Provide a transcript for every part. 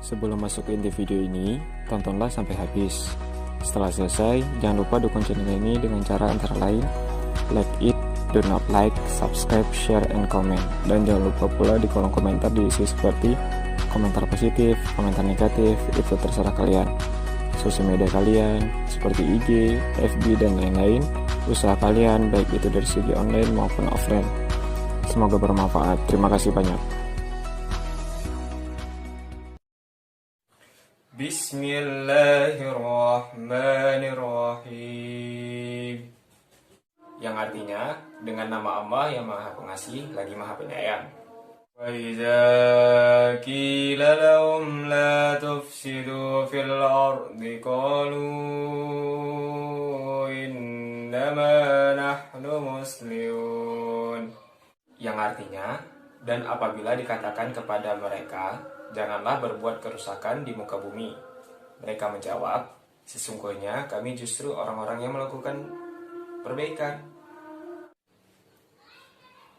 Sebelum masuk ke inti video ini, tontonlah sampai habis. Setelah selesai, jangan lupa dukung channel ini dengan cara antara lain like it, do not like, subscribe, share, and comment. Dan jangan lupa pula di kolom komentar diisi seperti komentar positif, komentar negatif, itu terserah kalian. Sosial media kalian seperti IG, FB, dan lain-lain, usaha kalian baik itu dari segi online maupun offline. Semoga bermanfaat. Terima kasih banyak. Bismillahirrahmanirrahim. Yang artinya, dengan nama Allah yang Maha Pengasih lagi Maha Penyayang. Wa idza qila lahum la tufsidu fil ardi qalu innama nahnu muslimun. Yang artinya, dan apabila dikatakan kepada mereka, janganlah berbuat kerusakan di muka bumi. Mereka menjawab, sesungguhnya kami justru orang-orang yang melakukan perbaikan.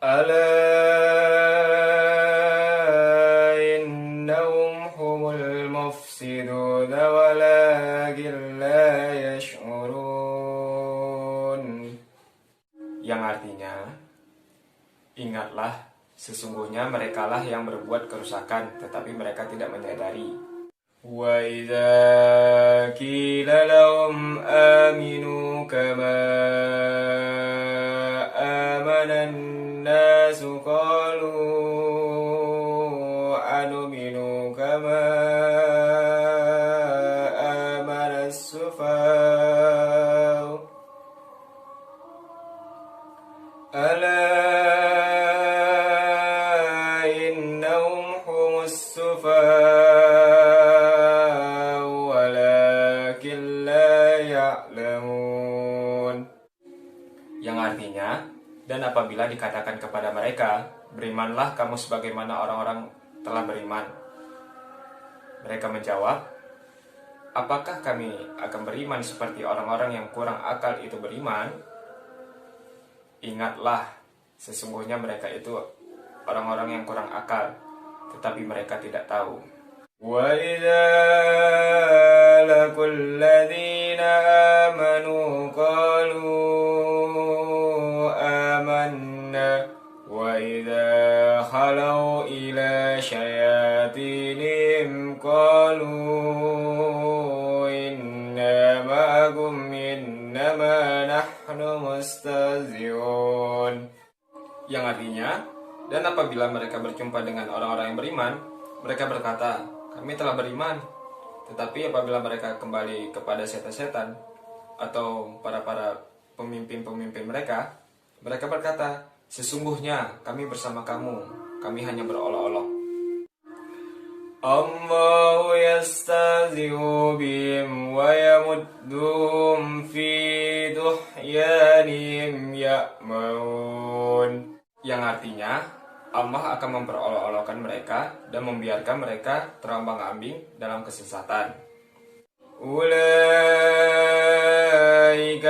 Ala innahum humul mufsidun walakin la yash'urun. Yang artinya, ingatlah, sesungguhnya merekalah yang berbuat kerusakan, tetapi mereka tidak menyadari. Wa idza qila lahum aminu kama amanan nasu qalu anuminu kama amanas sufah. Ala yang artinya, dan apabila dikatakan kepada mereka, berimanlah kamu sebagaimana orang-orang telah beriman. Mereka menjawab, apakah kami akan beriman seperti orang-orang yang kurang akal itu beriman? Ingatlah, sesungguhnya mereka itu orang-orang yang kurang akal, tetapi mereka tidak tahu. Wa idza laqul ladzina amanu qalu amanna wa idza khalau ila syayatinihim qalu inna ma'akum innama nahnu mustahzi'un. Yang artinya, dan apabila mereka berjumpa dengan orang-orang yang beriman, mereka berkata, kami telah beriman. Tetapi apabila mereka kembali kepada setan-setan atau para pemimpin-pemimpin mereka, mereka berkata, sesungguhnya kami bersama kamu, kami hanya berolok-olok. Allahu yastahzi'u bihim wa yamudduhum fi tughyanihim ya'maun. Yang artinya, Allah akan memperolok-olokkan mereka dan membiarkan mereka terombang-ambing dalam kesesatan. Ulaika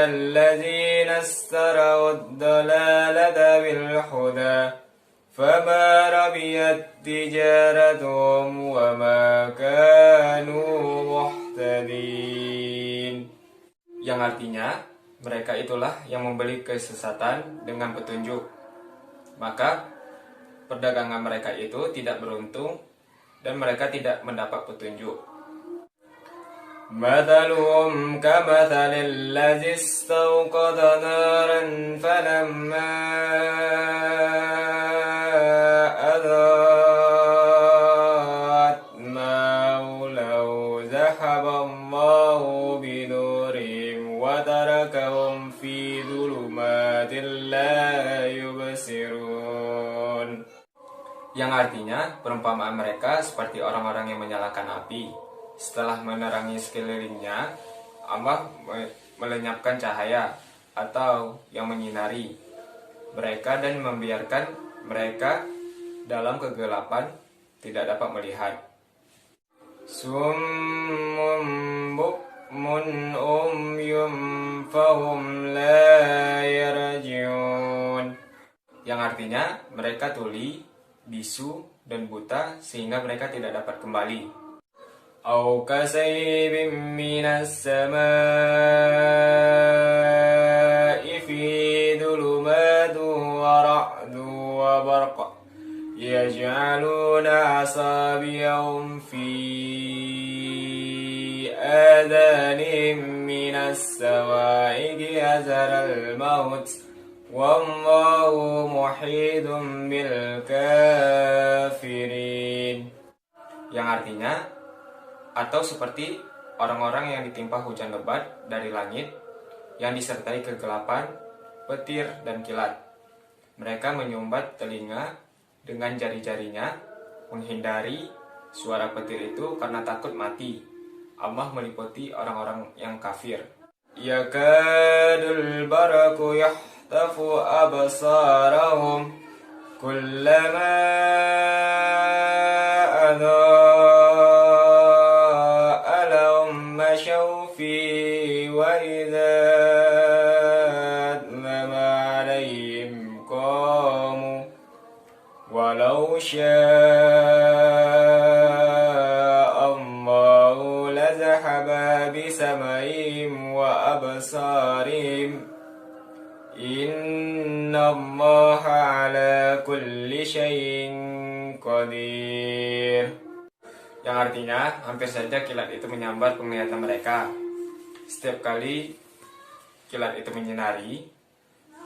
alladzina istarau ad-dalalata bil huda fama rabiyat tijaratuhum wa ma kanu muhtadin. Yang artinya, mereka itulah yang membeli kesesatan dengan petunjuk. Maka perdagangan mereka itu tidak beruntung dan mereka tidak mendapat petunjuk. Mathaluhum kamathalil ladzi istawqada naran falamma adhat ma'ulau zahaba Allahu binurihim wa tarakahum fi dhulumatin la yubsirun. Yang artinya, perumpamaan mereka seperti orang-orang yang menyalakan api. Setelah menerangi sekelilingnya, Allah melenyapkan cahaya atau yang menyinari mereka dan membiarkan mereka dalam kegelapan tidak dapat melihat. Summun bukmun umyum fahum la yarji'un. Yang artinya, mereka tuli, bisu, dan buta sehingga mereka tidak dapat kembali. أو كسيب من السماء في ظلمات ورعد وبرق يجعلون أصابعهم في آذانهم من الصواعق حذر الموت والله محيط بالكافرين, yang artinya, atau seperti orang-orang yang ditimpa hujan lebat dari langit yang disertai kegelapan, petir, dan kilat. Mereka menyumbat telinga dengan jari-jarinya, menghindari suara petir itu karena takut mati. Allah meliputi orang-orang yang kafir. Yakadul baraku yahtafu absarahum kullama adha'a lahum mashaw fi wa idza adlama alaihim qamu walau sya'allahu lazahaba bisama'ihim wa absarihim innallaha ala kulli syai'in qadir. Yang artinya, hampir saja kilat itu menyambar penglihatan mereka. Setiap kali kilat itu menyinari,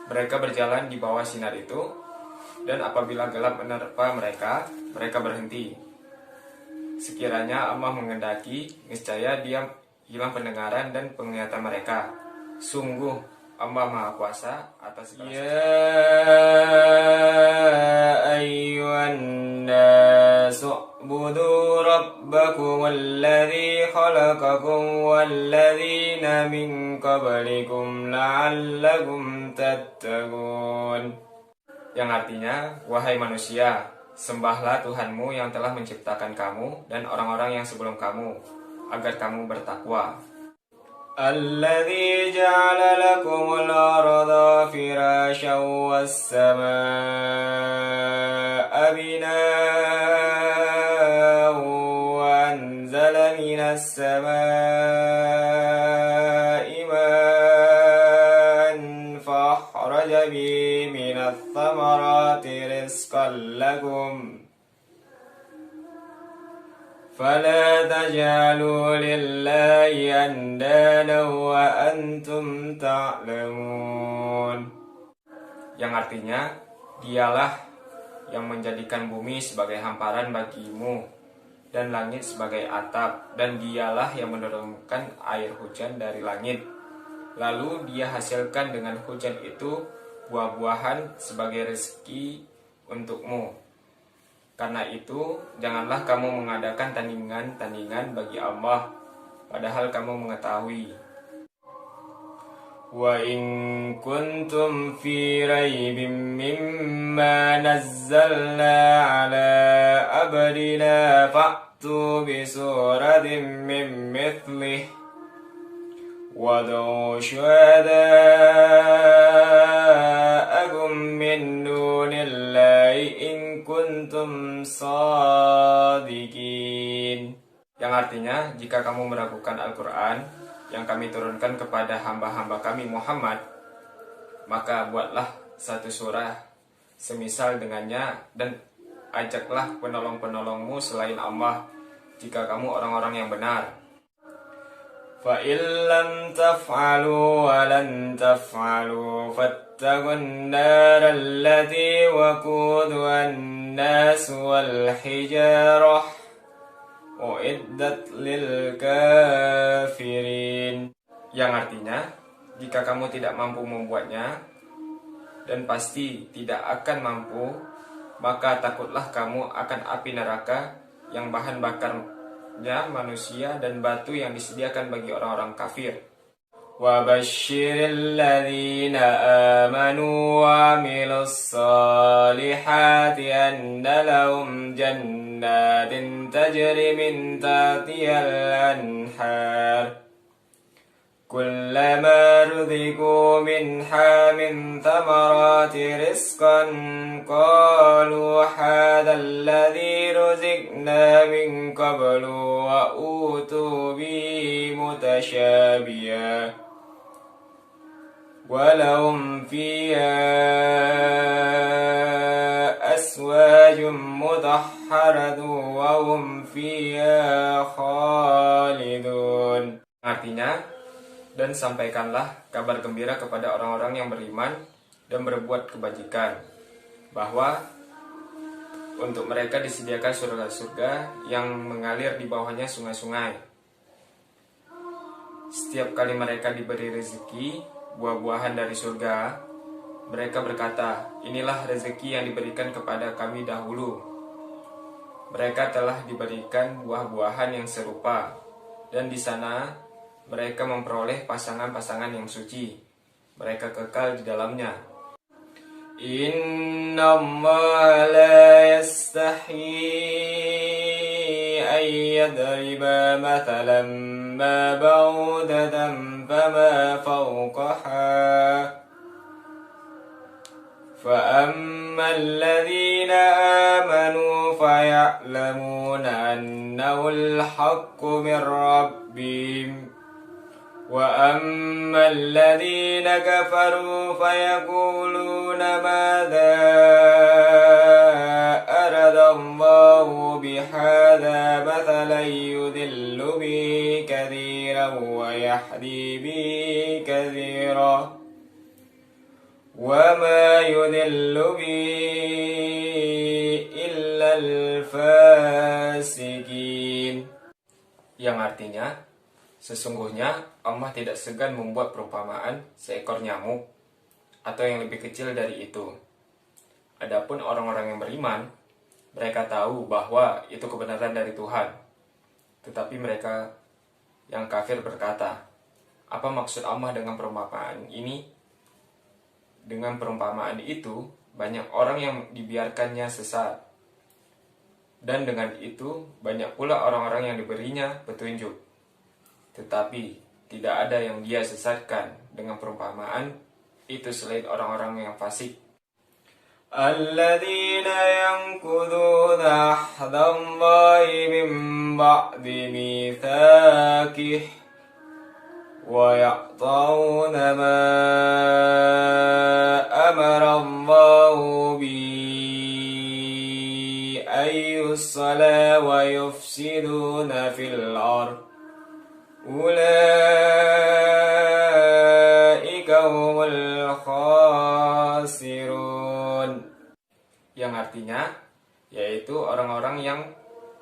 mereka berjalan di bawah sinar itu, dan apabila gelap menerpa mereka, mereka berhenti. Sekiranya Allah mengendaki, niscaya Dia hilang pendengaran dan penglihatan mereka. Sungguh Allah Maha Kuasa atas segala sesuatu. Ya ayyuhan nasu ubudu rabbakum alladhi khalaqakum walladhina min qablikum la'allakum tattaqun. Yang artinya, wahai manusia, sembahlah Tuhanmu yang telah menciptakan kamu dan orang-orang yang sebelum kamu, agar kamu bertakwa. Alladzi ja'ala lakumul arda firasyan was samaa'a binaa'an wa anzala minas samaa'i ma'an fa akhraja bihi minats thamarati rizqan lakum فلا تجعلوا لله أندادا وأنتم تعلمون. Yang artinya, Dialah yang menjadikan bumi sebagai hamparan bagimu dan langit sebagai atap, dan Dialah yang menurunkan air hujan dari langit. Lalu Dia hasilkan dengan hujan itu buah-buahan sebagai rezeki untukmu. Karena itu, janganlah kamu mengadakan tandingan-tandingan bagi Allah, padahal kamu mengetahui. Wa in kuntum fi raibin mimma nazzalna ala abdina fa'tu bi suratin min mithlih wad'u syuhada'akum min dunillahi in kuntum shadiqin. Yang artinya, jika kamu meragukan Al-Quran yang kami turunkan kepada hamba-hamba kami Muhammad, maka buatlah satu surah semisal dengannya dan ajaklah penolong-penolongmu selain Allah jika kamu orang-orang yang benar. فَإِن لَّمْ تَفْعَلُوا وَلَن تَفْعَلُوا فَاتَّقُوا النَّارَ الَّتِي وَقُودُهَا النَّاسُ وَالْحِجَارَةُ أُعِدَّتْ لِلْكَافِرِينَ. Yang artinya, jika kamu tidak mampu membuatnya dan pasti tidak akan mampu, maka takutlah kamu akan api neraka yang bahan bakarnya manusia dan batu yang disediakan bagi orang-orang kafir. Wa basyiril ladzina amanu wa 'amilus solihati anna lahum jannatin tajri min tahtihal anhar كلما رزقوا منها من ثمرات رزقا قالوا هذا الذي رزقنا من قبل وأوتوا به متشابها ولهم فيها أزواج مطهرة وهم فيها خالدون. Artinya, dan sampaikanlah kabar gembira kepada orang-orang yang beriman dan berbuat kebajikan, bahwa untuk mereka disediakan surga-surga yang mengalir di bawahnya sungai-sungai. Setiap kali mereka diberi rezeki, buah-buahan dari surga, mereka berkata, inilah rezeki yang diberikan kepada kami dahulu. Mereka telah diberikan buah-buahan yang serupa, dan di sana mereka memperoleh pasangan-pasangan yang suci. Mereka kekal di dalamnya. Inna Allah la yastahi an yadriba mathalan ma ba'udatan fama fawqaha فأما الذين آمنوا فيعلمون أنه الحق من ربهم وأما الذين كفروا فيقولون ماذا أراد الله بهذا مثلا يضل به كثيرا ويهدي به كثيرا وما يضل به إلا الفاسقين. Yang artinya, sesungguhnya Allah tidak segan membuat perumpamaan seekor nyamuk atau yang lebih kecil dari itu. Adapun orang-orang yang beriman, mereka tahu bahwa itu kebenaran dari Tuhan. Tetapi mereka yang kafir berkata, apa maksud Allah dengan perumpamaan ini? Dengan perumpamaan itu, banyak orang yang dibiarkannya sesat. Dan dengan itu, banyak pula orang-orang yang diberinya petunjuk. Tetapi, tidak ada yang dia sesatkan dengan perumpamaan itu selain orang-orang yang fasik. Alladzina yanquduna ahdallahi min ba'di mitsaqih وَيَقْطَعُونَ مَا أَمَرَ اللَّهُ بِهِ أَن يُوصَلَ وَيُفْسِدُونَ فِي الْأَرْضِ أُولَئِكَ هُمُ الْخَاسِرُونَ. Yang artinya, yaitu orang-orang yang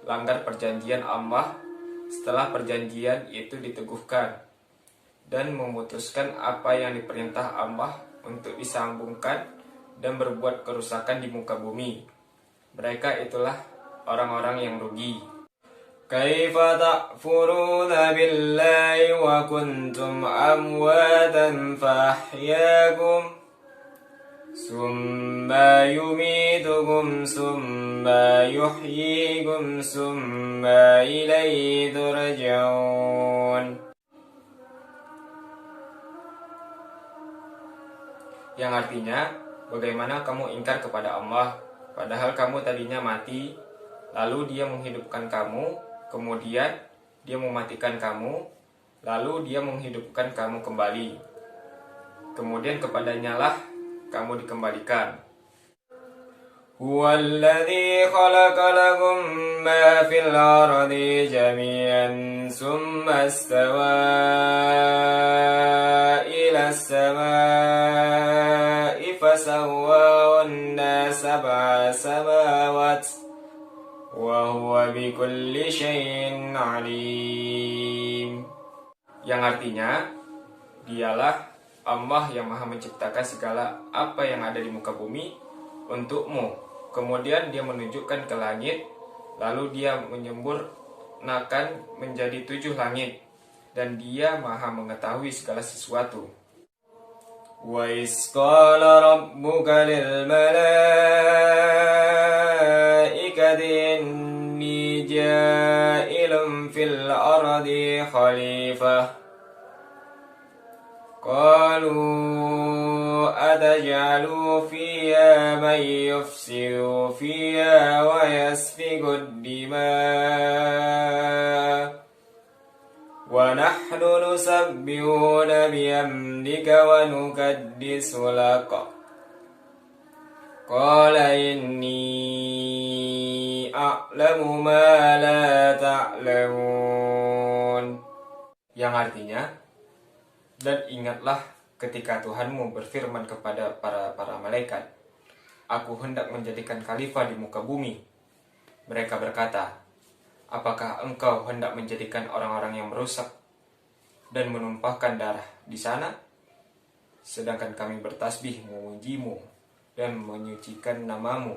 langgar perjanjian Allah setelah perjanjian itu diteguhkan dan memutuskan apa yang diperintah Allah untuk disambungkan dan berbuat kerusakan di muka bumi. Mereka itulah orang-orang yang rugi. Kaifa ta'furuna billahi wa kuntum amwatan fahyaakum summa yumitukum summa yuhyikum summa ilaihi turja'un. Yang artinya, bagaimana kamu ingkar kepada Allah, padahal kamu tadinya mati, lalu dia menghidupkan kamu, kemudian dia mematikan kamu, lalu dia menghidupkan kamu kembali. Kemudian kepadanya lah kamu dikembalikan. Huwallazi khalaqa lakum ma fil ardi jami'an summa istawa ila as-samaa'i fasawwahunna sab'a samawat wa huwa bikulli syai'in 'alim. Yang artinya, dialah Allah yang maha menciptakan segala apa yang ada di muka bumi untukmu. Kemudian dia menunjukkan ke langit, lalu dia menyempurnakan menjadi 7 langit, dan dia maha mengetahui segala sesuatu. Wa iz qala rabbuka lil malaikati inni ja'ilun fil ardi khalifah قالوا أتجعل فيها من يفسد فيها ويسفك الدماء ونحن نسبح بحمدك ونقدس لك قال إني أعلم ما لا تعلمون, yang artinya, dan ingatlah ketika Tuhanmu berfirman kepada para malaikat, aku hendak menjadikan khalifah di muka bumi. Mereka berkata, apakah engkau hendak menjadikan orang-orang yang merusak dan menumpahkan darah di sana? Sedangkan kami bertasbih memujimu dan menyucikan namamu.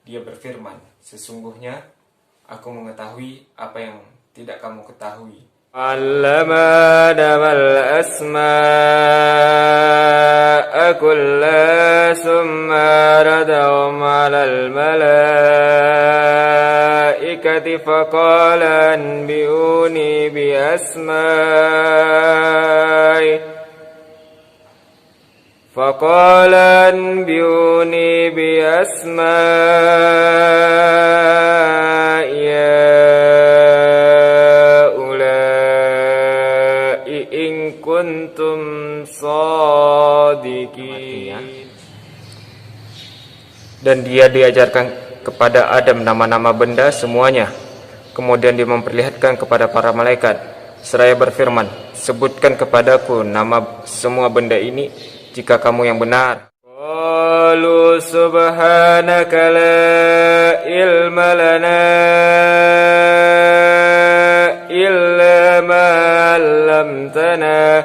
Dia berfirman, sesungguhnya aku mengetahui apa yang tidak kamu ketahui. علم آدم الأسماء كلها ثم عرضهم على الملائكة فقال أنبئوني بأسماء in kuntum shadiqin. Dan dia diajarkan kepada Adam nama-nama benda semuanya. Kemudian dia memperlihatkan kepada para malaikat seraya berfirman, sebutkan kepadaku nama semua benda ini jika kamu yang benar. Qalu subhanaka la ilma lana illa ma 'allamtana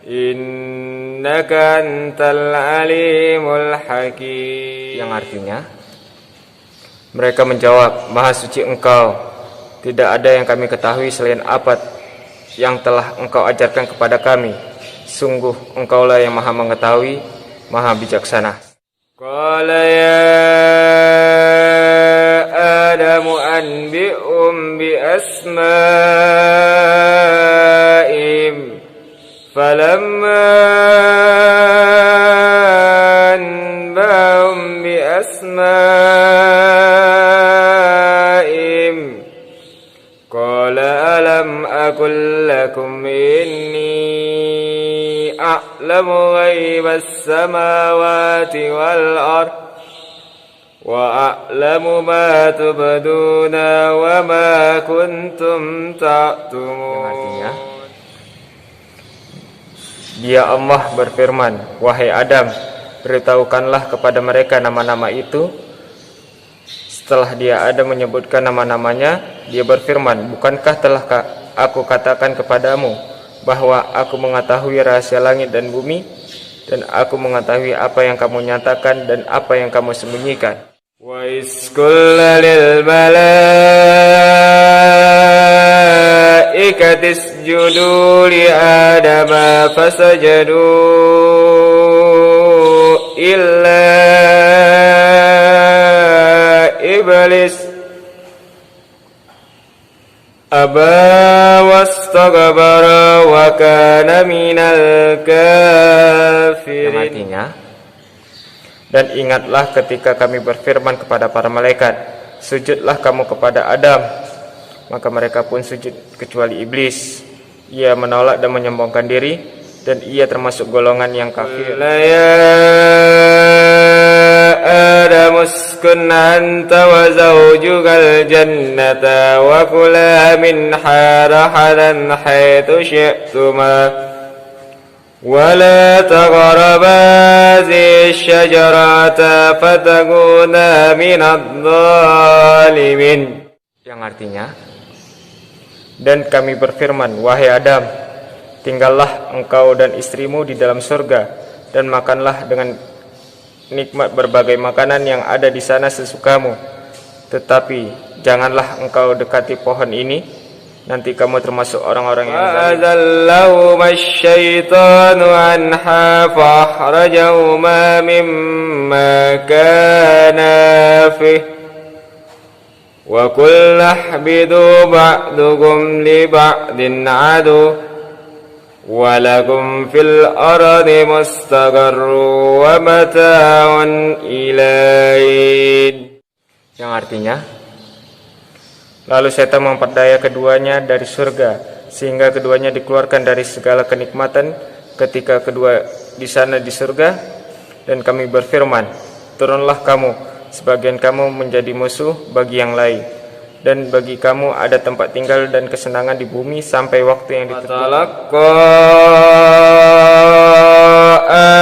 innaka antal alimul hakim. Yang artinya, mereka menjawab, Maha suci Engkau, tidak ada yang kami ketahui selain apa yang telah Engkau ajarkan kepada kami. Sungguh Engkaulah yang Maha mengetahui, Maha bijaksana. Qala ya Adamu anbi'um bi asma'im falamma anba'um bi asma'im qala alam aqul lakum inni a'lamu ghaibas samawati wal ard wa a'lamu ma tubduna wa ma kuntum ta'tumun. Artinya, dia Allah berfirman, wahai Adam, beritahukanlah kepada mereka nama-nama itu. Setelah dia Adam menyebutkan nama-namanya, dia berfirman, bukankah telah aku katakan kepadamu bahwa aku mengetahui rahasia langit dan bumi, dan aku mengetahui apa yang kamu nyatakan dan apa yang kamu sembunyikan. Wa iskulla lil malaikati isjudu li adama fasajadu illa iblis aba wastakbara wa kana minal kafirin. Artinya, dan ingatlah ketika kami berfirman kepada para malaikat, sujudlah kamu kepada Adam, maka mereka pun sujud kecuali iblis. Ia menolak dan menyombongkan diri, dan ia termasuk golongan yang kafir. Adam uskun anta wa zawjukal jannata wa kula minha rahadan haitsu syi'tuma wa la taqraba hadhihi syajarata fatakuna minadh dhalimin. Yang artinya, dan kami berfirman, wahai Adam, tinggallah engkau dan istrimu di dalam surga dan makanlah dengan nikmat berbagai makanan yang ada di sana sesukamu, tetapi janganlah engkau dekati pohon ini, nanti kamu termasuk orang-orang yang azallahuma asyaitanu anha faakhrajahuma mimma kana fih wa qul ihbidu ba'dukum li ba'din adu walakum fil ardi mustaqarru wa mata'un ilain. Yang artinya, lalu setan memperdaya keduanya dari surga sehingga keduanya dikeluarkan dari segala kenikmatan ketika kedua di sana di surga, dan kami berfirman, turunlah kamu, sebagian kamu menjadi musuh bagi yang lain, dan bagi kamu ada tempat tinggal dan kesenangan di bumi sampai waktu yang ditentukan.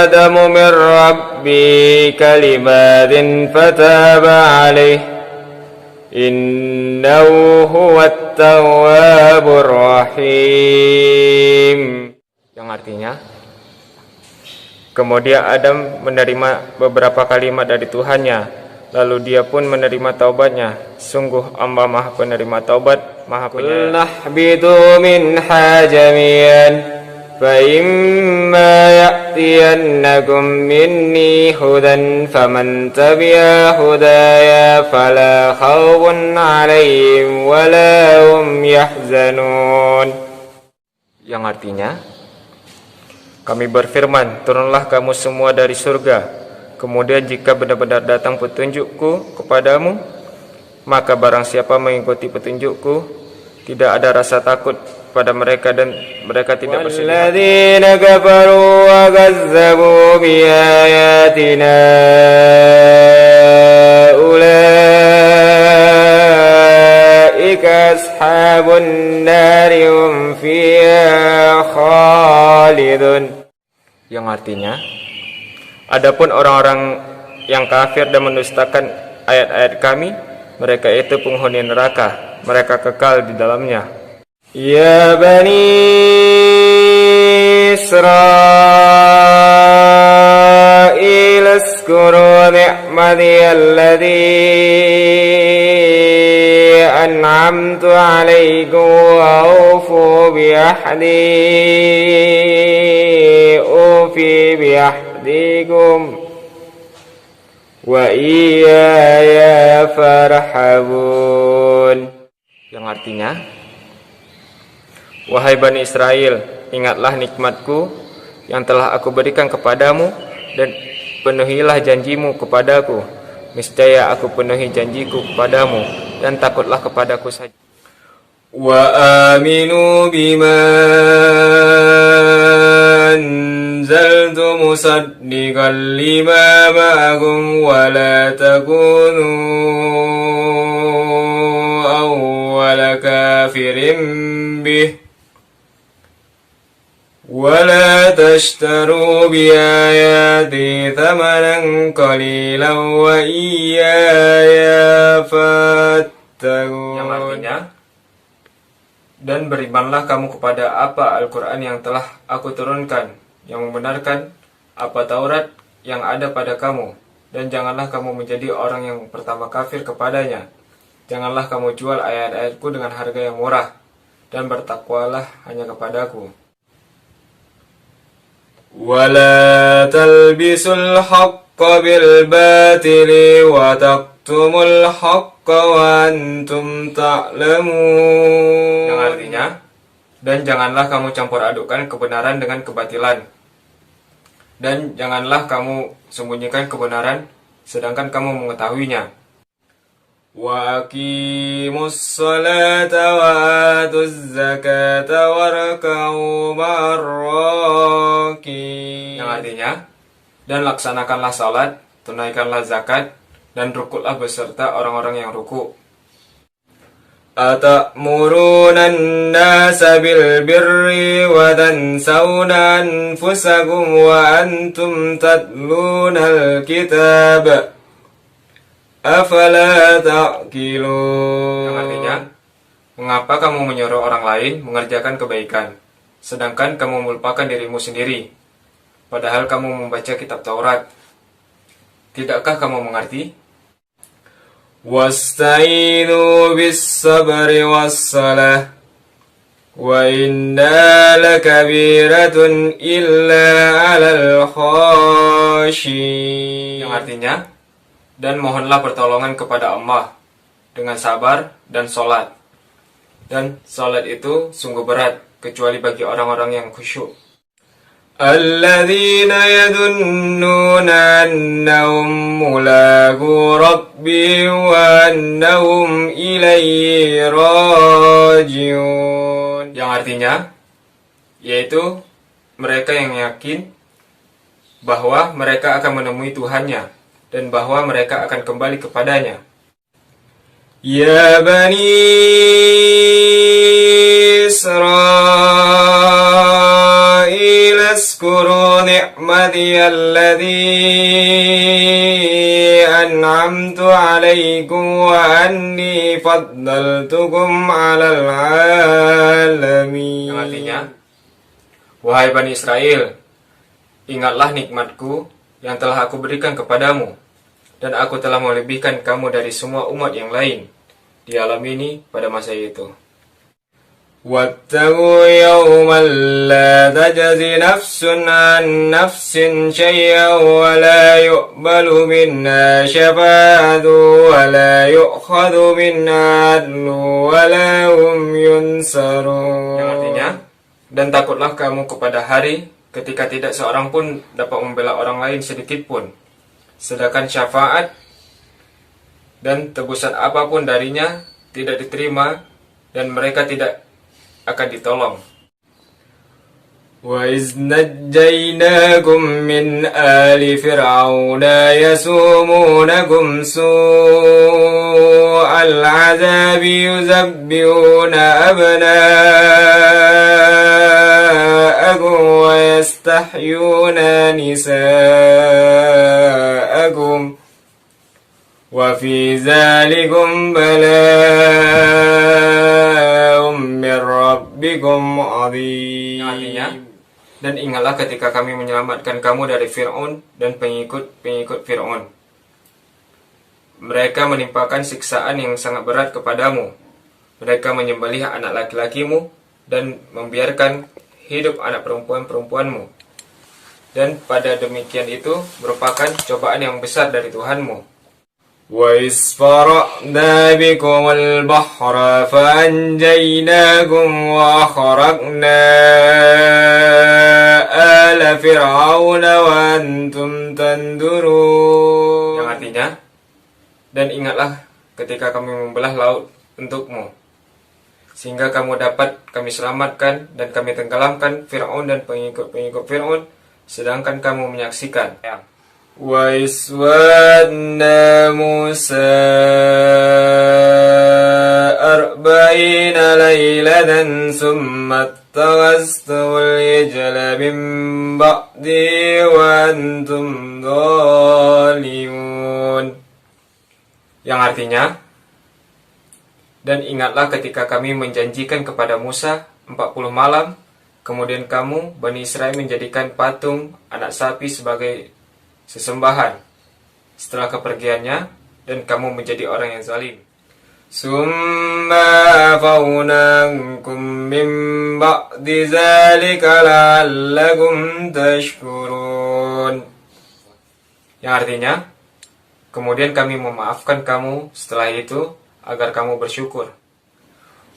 Adamu min rabbi kalimatin fataba alaih innahu huwat tawwabur rahim. Yang artinya, kemudian Adam menerima beberapa kalimat dari Tuhannya, lalu dia pun menerima taubatnya. Sungguh Allah Maha Penerima Taubat, Maha Penyayang. Nahbitu minha jami'an fa imma ya'tiyannakum minni hudan faman tabi'a hudaya fala khawfun 'alaihim wala hum yahzanun. Yang artinya, kami berfirman, turunlah kamu semua dari surga. Kemudian jika benar-benar datang petunjukku kepadamu, maka barang siapa mengikuti petunjukku, tidak ada rasa takut pada mereka dan mereka tidak bersedih. Walladzina kafaru wa kazzabu biayatina ulaika ashabun nari hum fiha khalidun. Yang artinya, adapun orang-orang yang kafir dan mendustakan ayat-ayat kami, mereka itu penghuni neraka, mereka kekal di dalamnya. Ya Bani Israil azkuru ni'mati alladhi an'amtu alaikum wa awfu biahdikum wa iyaya farhabun. Yang artinya, wahai Bani Israel, ingatlah nikmatku yang telah aku berikan kepadamu dan penuhilah janjimu kepadaku. Niscaya aku penuhi janjiku kepadamu dan takutlah kepadaku saja. Wa aminu bima anzaltu musaddiqan lima ma'akum wa la takunu awwala kafirin bih ولا تشتروا بآياتي ثمنا قليلا وإياي فاتقون. Yang artinya, dan berimanlah kamu kepada apa Al-Quran yang telah aku turunkan, yang membenarkan apa Taurat yang ada pada kamu, dan janganlah kamu menjadi orang yang pertama kafir kepadanya. Janganlah kamu jual ayat-ayatku dengan harga yang murah, dan bertakwalah hanya kepadaku. ولا تلبسوا الحق بالباطل وتكتموا الحق وأنتم تعلمون. Yang artinya, dan janganlah kamu campur adukkan kebenaran dengan kebatilan, dan janganlah kamu sembunyikan kebenaran sedangkan kamu mengetahuinya. Wa aqimus salata wa atuz zakata warka'u ma'ar raki'in. Yang artinya, dan laksanakanlah salat, tunaikanlah zakat, dan rukuklah beserta orang-orang yang ruku. Atamuruna an-nasa bil birri wa tansawna anfusakum wa antum tatluna al-kitab afala ta'qilun. Yang artinya, mengapa kamu menyuruh orang lain mengerjakan kebaikan, sedangkan kamu melupakan dirimu sendiri, padahal kamu membaca kitab Taurat? Tidakkah kamu mengerti? Wasta'inu bis-sabri was-salah wa inna lakabiratun illa 'alal khashin. Yang artinya, dan mohonlah pertolongan kepada Allah dengan sabar dan sholat. Dan sholat itu sungguh berat kecuali bagi orang-orang yang khusyuk. Alladzina yadunnuna annahum mulaku rabbihim wa annahum ilaihi rajiun. Yang artinya yaitu mereka yang yakin bahwa mereka akan menemui Tuhannya dan bahwa mereka akan kembali kepadanya. Ya Bani Israel, azkuru ni'mati alladhi an'amtu alaikum wa anni faddaltukum alal alamin. Yang artinya, wahai Bani Israel, ingatlah nikmatku yang telah aku berikan kepadamu, dan aku telah melebihkan kamu dari semua umat yang lain di alam ini pada masa itu. وَاتَّقُوا يَوْمًا لَا تَجْزِي نَفْسٌ عَنْ نَفْسٍ شَيْئًا وَلَا يُقْبَلُ مِنْهَا شَفَاعَةٌ وَلَا يُؤْخَذُ مِنْهَا عَدْلٌ وَلَا هُمْ يُنْصَرُونَ. Yang artinya, dan takutlah kamu kepada hari ketika tidak seorang pun dapat membela orang lain sedikit pun, sedangkan syafaat dan tebusan apapun darinya tidak diterima dan mereka tidak akan ditolong. وَإِذْ نَجَّيْنَاكُمْ مِنْ آلِ فِرْعَوْنَ يَسُومُونَكُمْ سُوءَ الْعَذَابِ يُذَبِّحُونَ أَبْنَاءَكُمْ وَيَسْتَحْيُونَ نِسَاءَكُمْ وَفِي ذَلِكُمْ بَلَاءٌ مِّن رَّبِّكُمْ عَظِيمٌ. Artinya, dan ingatlah ketika kami menyelamatkan kamu dari Fir'aun dan pengikut-pengikut Fir'aun. Mereka menimpakan siksaan yang sangat berat kepadamu. Mereka menyembelih anak laki-lakimu dan membiarkan hidup anak perempuan-perempuanmu. Dan pada demikian itu merupakan cobaan yang besar dari Tuhanmu. وَإِذْ فَرَقْنَا بِكُمُ الْبَحْرَ فَأَنْجَيْنَاكُمْ وَأَخْرَجْنَا آلَ فِرْعَوْنَ وَأَنْتُمْ تَنْظُرُونَ. Yang artinya, dan ingatlah ketika kami membelah laut untukmu, sehingga kamu dapat kami selamatkan dan kami tenggelamkan Fir'aun dan pengikut-pengikut Fir'aun, sedangkan kamu menyaksikan. وَإِذْ وَعَدْنَا مُوسَىٰ 40 لَيْلَةً ثُمَّ اتَّخَذْتُمُ الْعِجْلَ مِن بَعْدِهِ وَأَنْتُمْ ظَالِمُونَ. Yang artinya, dan ingatlah ketika kami menjanjikan kepada Musa 40 malam, kemudian kamu, Bani Israel, menjadikan patung anak sapi sebagai sesembahan setelah kepergiannya, dan kamu menjadi orang yang zalim. Summa afawnankum min ba'di zalika la'allakum tashkurun. Yang artinya, kemudian kami memaafkan kamu setelah itu agar kamu bersyukur.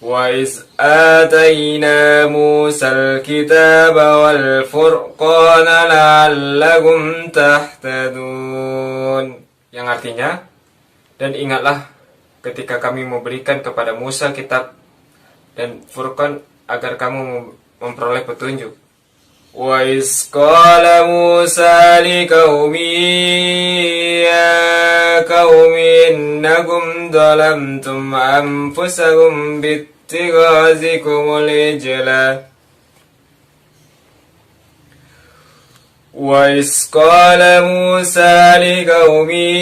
وَإِذْ آتَيْنَا مُوسَى الْكِتَابَ وَالْفُرْقَانَ لَعَلَّكُمْ تَهْتَدُونَ. Yang artinya, dan ingatlah ketika kami memberikan kepada Musa kitab dan Furqan agar kamu memperoleh petunjuk. وَإِذْ قَالَ مُوسَى لِقَوْمِهِ يَا قَوْمِ إِنَّكُمْ ظَلَمْتُمْ أَنفُسَكُمْ بِاتِّخَاذِكُمُ الْعِجْلَ وَإِذْ قَالَ مُوسَى لِقَوْمِهِ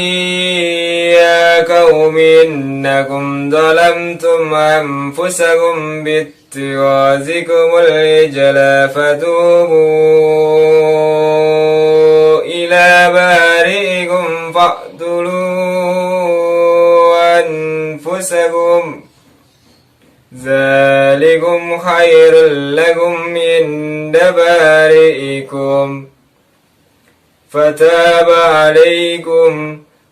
يَا قَوْمِ إِنَّكُمْ ظَلَمْتُمْ أَنفُسَكُمْ بِاتِّخَاذِكُمُ الْعِجْلَ فَتُوبُوا إِلَى بَارِئِكُمْ فَاقْتُلُوا أَنفُسَكُمْ ذَلِكُمْ خَيْرٌ لَكُمْ عِندَ بَارِئِكُمْ فَتَابَ عَلَيْكُمْ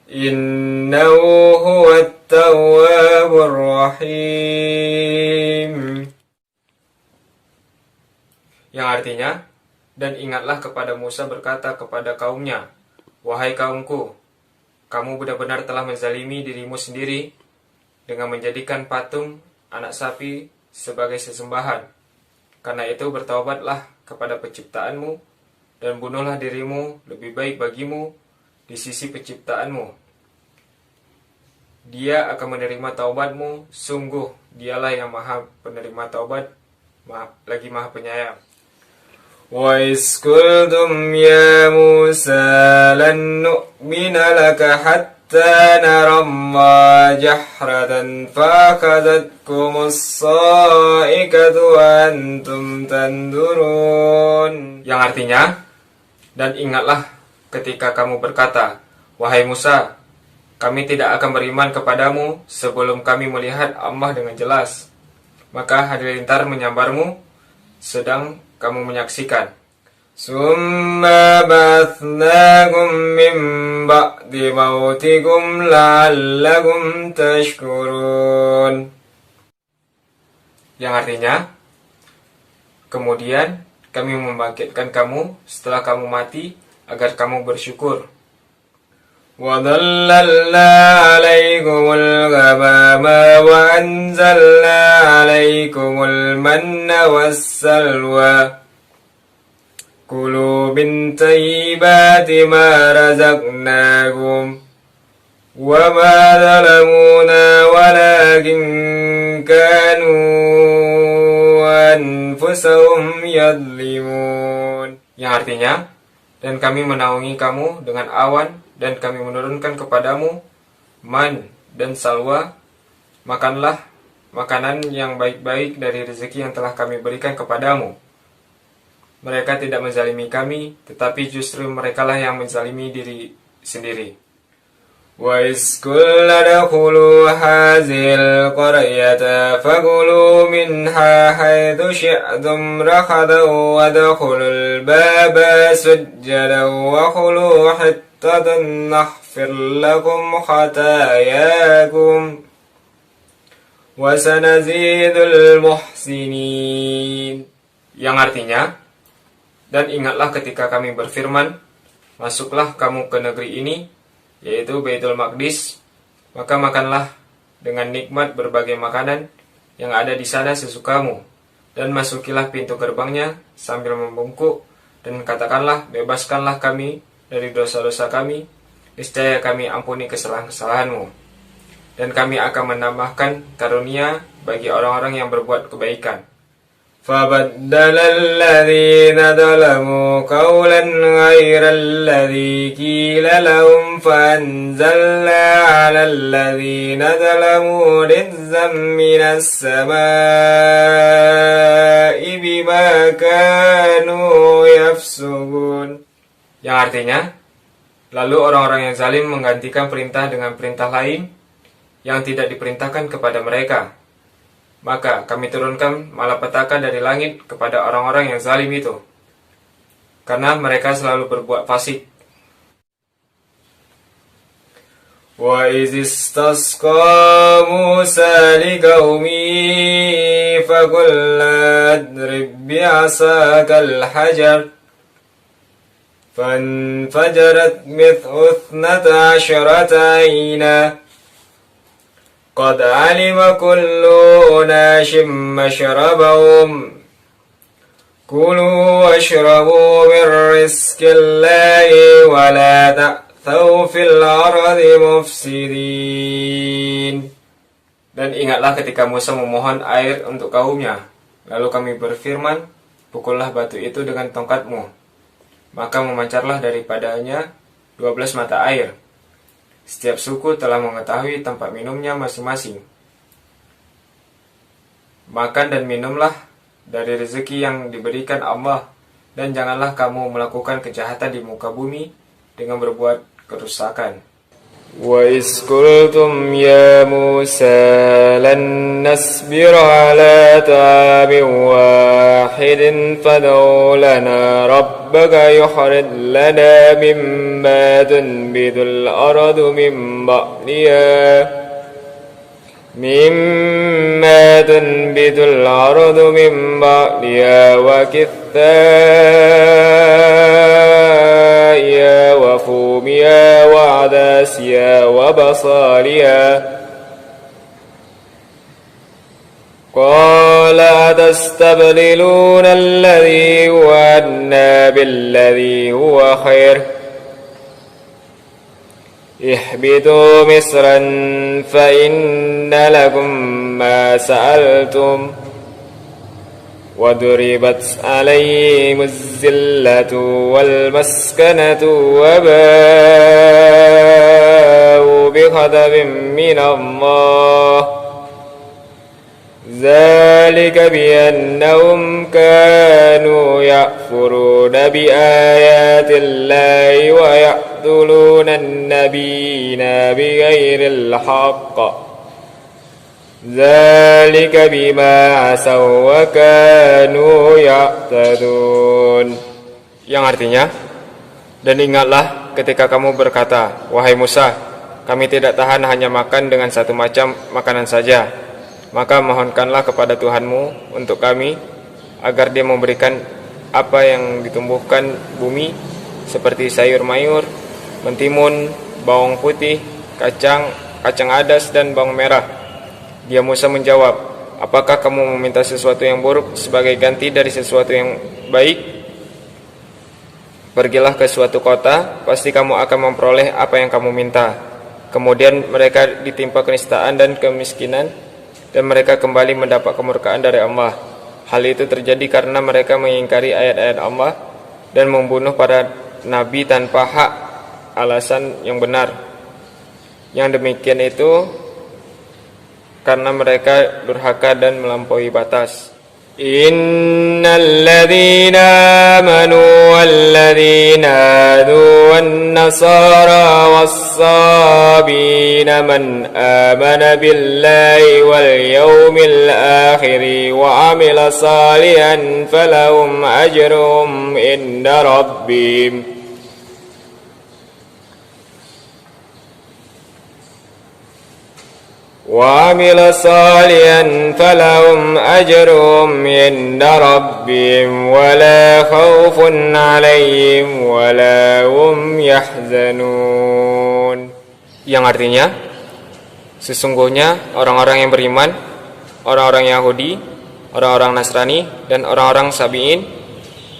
إِنَّهُ هُوَ التَّوَّابُ الرَّحِيمُ. yang artinya, dan ingatlah kepada Musa berkata kepada kaumnya, "Wahai kaumku, kamu benar-benar telah menzalimi dirimu sendiri dengan menjadikan patung anak sapi sebagai sesembahan. Karena itu bertaubatlah kepada penciptaanmu dan bunuhlah dirimu, lebih baik bagimu di sisi penciptaanmu. Dia akan menerima taubatmu, sungguh dialah yang maha penerima taubat, lagi maha penyayang." وَإِذْ قُلْتُمْ يَا مُوسَى لَن نُّؤْمِنَ لَكَ حَتَّى نَرَى اللَّهَ جَهْرَةً فَأَخَذَتْكُمُ الصَّاعِقَةُ وَأَنْتُمْ تَنْظُرُونَ, yang artinya, dan ingatlah ketika kamu berkata, "Wahai Musa, kami tidak akan beriman kepadamu sebelum kami melihat Allah dengan jelas." Maka halilintar menyambarmu sedang kamu menyaksikan. Summa ba'atsnakum min ba'di mautikum la'allakum tashkurun, yang artinya, kemudian kami membangkitkan kamu setelah kamu mati agar kamu bersyukur. وَظَلَّلْنَا عَلَيْكُمُ الْغَمَامَ وَأَنزَلْنَا عَلَيْكُمُ الْمَنَّ وَالسَّلْوَىٰ كُلُوا مِنْ طَيِّبَاتِ مَا رَزَقْنَاكُمْ وَمَا ظَلَمُونَا وَلَكِنْ كَانُوا أَنفُسَهُمْ يَظْلِمُونَ, yang artinya, dan kami menaungi kamu dengan awan dan kami menurunkan kepadamu man dan salwa, makanlah makanan yang baik-baik dari rezeki yang telah kami berikan kepadamu. Mereka tidak menzalimi kami, tetapi justru merekalah yang menzalimi diri sendiri. وَإِذْ قُلْنَا ادْخُلُوا هَٰذِهِ الْقَرْيَةَ فَكُلُوا مِنْهَا حَيْثُ شِئْتُمْ رَغَدًا وَادْخُلُوا الْبَابَ سُجَّدًا وَقُولُوا حِطَّةٌ نَغْفِرْ لَكُمْ خَطَايَاكُمْ وَسَنَزِيدُ الْمُحْسِنِينَ, yang artinya, dan ingatlah ketika kami berfirman, "Masuklah kamu ke negeri ini, yaitu Baitul Maqdis, maka makanlah dengan nikmat berbagai makanan yang ada di sana sesukamu, dan masukilah pintu gerbangnya sambil membungkuk, dan katakanlah, bebaskanlah kami dari dosa-dosa kami, niscaya kami ampuni kesalahan-kesalahanmu, dan kami akan menambahkan karunia bagi orang-orang yang berbuat kebaikan." فَبَدَّلَ الَّذِينَ ظَلَمُوا قَوْلًا غَيْرَ الَّذِي قِيلَ لَهُمْ فَأَنزَلْنَا عَلَى الَّذِينَ ظَلَمُوا رِجْزًا مِّنَ السَّمَاءِ بِمَا كَانُوا يَفْسُقُونَ, yang artinya, lalu orang-orang yang zalim menggantikan perintah dengan perintah lain yang tidak diperintahkan kepada mereka. Maka kami turunkan malapetaka dari langit kepada orang-orang yang zalim itu, karena mereka selalu berbuat fasik. وَإِذِ اسْتَسْقَىٰ مُوسَىٰ لِقَوْمِهِ فَقُلْنَا اضْرِب بِّعَصَاكَ الْحَجَرَ فَانفَجَرَتْ مِنْهُ 12 عَيْنًا قَدْ عَلِمَ كُلُّ أُنَاسٍ مَّشْرَبَهُمْ كُلُوا وَاشْرَبُوا مِن رِّزْقِ اللَّهِ وَلَا تَعْثَوْا فِي الْأَرْضِ مُفْسِدِينَ. Dan ingatlah ketika Musa memohon air untuk kaumnya, lalu kami berfirman, "Pukullah batu itu dengan tongkatmu." Maka memancarlah daripadanya 12 mata air. Setiap suku telah mengetahui tempat minumnya masing-masing. Makan dan minumlah dari rezeki yang diberikan Allah, dan janganlah kamu melakukan kejahatan di muka bumi dengan berbuat kerusakan. وَإِذْ قُلْتُمْ يَا مُوسَى لَن نَّصْبِرَ عَلَىٰ طَعَامٍ وَاحِدٍ فَادْعُ لَنَا رَبَّكَ يُخْرِجْ لَنَا مِمَّا تُنبِتُ الْأَرْضُ مِن ما تنبت الأرض من بعدها وكثائها وفومها وعداسها وبصالها قال أتستبدلون الذي هو أدنى بالذي هو خير اهبطوا مصرا فإن لكم ما سألتم وضربت عليهم الذلة والمسكنة وباءوا بغضب من الله ذلك بأنهم كانوا يكفرون بآيات الله ويقتلون النبيين بغير الحق ذلك بما عصوا وكانوا يعتدون. Yang artinya, dan ingatlah ketika kamu berkata, wahai Musa, kami tidak tahan hanya makan dengan satu macam makanan saja, maka mohonkanlah kepada Tuhanmu untuk kami agar Dia memberikan apa yang ditumbuhkan bumi seperti sayur mayur, mentimun, bawang putih, kacang adas dan bawang merah. Dia Musa menjawab, apakah kamu meminta sesuatu yang buruk sebagai ganti dari sesuatu yang baik? Pergilah ke suatu kota, pasti kamu akan memperoleh apa yang kamu minta. Kemudian mereka ditimpa kenistaan dan kemiskinan, dan mereka kembali mendapat kemurkaan dari Allah. Hal itu terjadi karena mereka mengingkari ayat-ayat Allah dan membunuh para nabi tanpa hak alasan yang benar. Yang demikian itu karena mereka durhaka dan melampaui batas. Innal ladzina amanu wal ladzina hadu wan nasara was-sabina man amana billahi wal yawmil akhir wa amila salihan falahum ajruhum inda rabbihim وَعَمِلَ صَالِحًا فَلَهُمْ أَجْرُهُمْ عِندَ رَبِّهِمْ وَلَا خَوْفٌ عَلَيْهِمْ وَلَا هُمْ يَحْزَنُونَ. Yang artinya, sesungguhnya orang-orang yang beriman, orang-orang Yahudi, orang-orang Nasrani, dan orang-orang Sabi'in,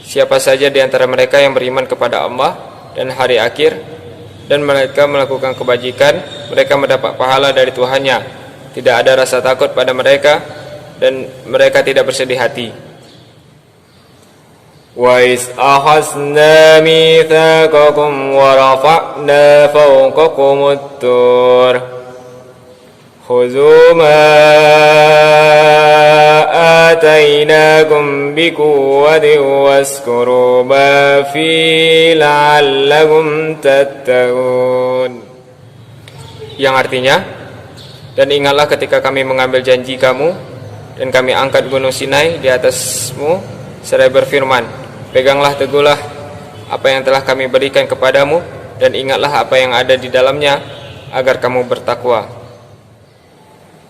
siapa saja di antara mereka yang beriman kepada Allah dan hari akhir, dan mereka melakukan kebajikan, mereka mendapat pahala dari Tuhannya. Tidak ada rasa takut pada mereka, dan mereka tidak bersedih hati. Wa iz akhadna mitsaqakum wa rafa'na fawqakumut tur khudhu ma atainakum biquwwatin waskuru ma fi la'allakum tattaqun. Yang artinya, dan ingatlah ketika kami mengambil janji kamu dan kami angkat gunung Sinai di atasmu seraya berfirman, peganglah teguhlah apa yang telah kami berikan kepadamu dan ingatlah apa yang ada di dalamnya agar kamu bertakwa.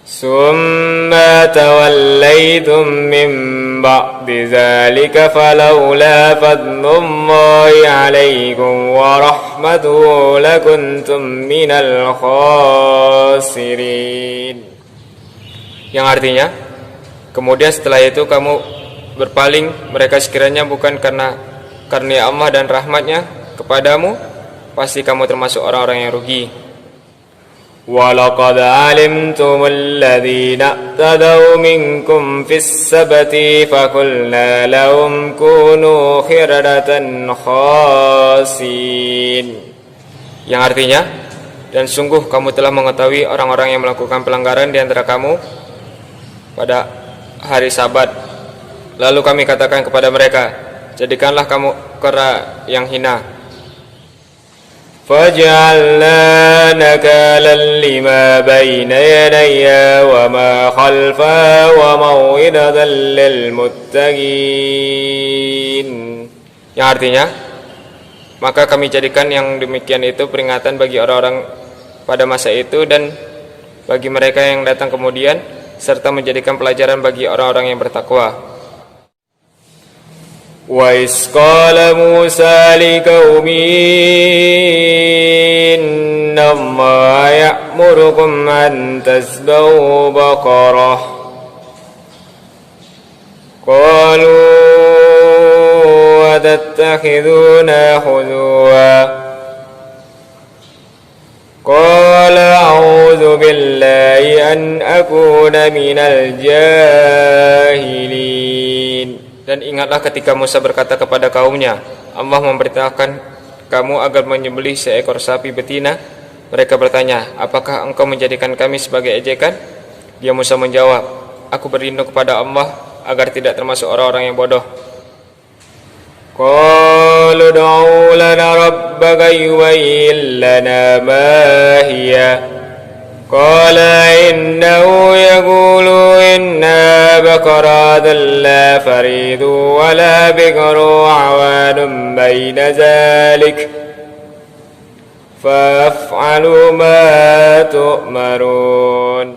Summa tawallaytum min ba'di dzalika falawla fadlullahi 'alaikum wa rahmatuhu lakuntum minal khasirin. Yang artinya, kemudian setelah itu kamu berpaling mereka sekiranya bukan karena karunia Allah dan rahmatnya kepadamu, pasti kamu termasuk orang-orang yang rugi. وَلَقَدْ عَلِمْتُمُ الَّذِينَ اعْتَدَوْا مِنْكُمْ فِي السَّبْتِ فَقُلْنَا لَهُمْ كُونُوا قِرَدَةً خَاسِئِينَ. Yang artinya, dan sungguh kamu telah mengetahui orang-orang yang melakukan pelanggaran di antara kamu pada hari Sabat. Lalu kami katakan kepada mereka, jadikanlah kamu kera yang hina. فَجَعَلْنَا نَكَالًا لِمَا بَيْنَ يَدَيْهَا وَمَا خَلْفَهَا وَمَوْعِظَةً لِلْمُتَّقِينَ. Yang artinya, maka kami jadikan yang demikian itu peringatan bagi orang-orang pada masa itu dan bagi mereka yang datang kemudian, serta menjadikan pelajaran bagi orang-orang yang bertakwa. Wa iz qala Musa liqaumihi innallaha ya'murukum an tasbahu baqarah qalu atattakhiduna huzwa qala a'udzu billahi an akuna minal jahilin. Dan ingatlah ketika Musa berkata kepada kaumnya, Allah memerintahkan kamu agar menyembelih seekor sapi betina. Mereka bertanya, apakah engkau menjadikan kami sebagai ejekan? Dia Musa menjawab, aku berlindung kepada Allah agar tidak termasuk orang-orang yang bodoh. Qalu ud'u lana rabbaka yubayyin lana ma hiya. Qala innahu yaqulu inna baqaratun la faridu wa la bikru awanun bayna zalik faf'alu ma tu'marun.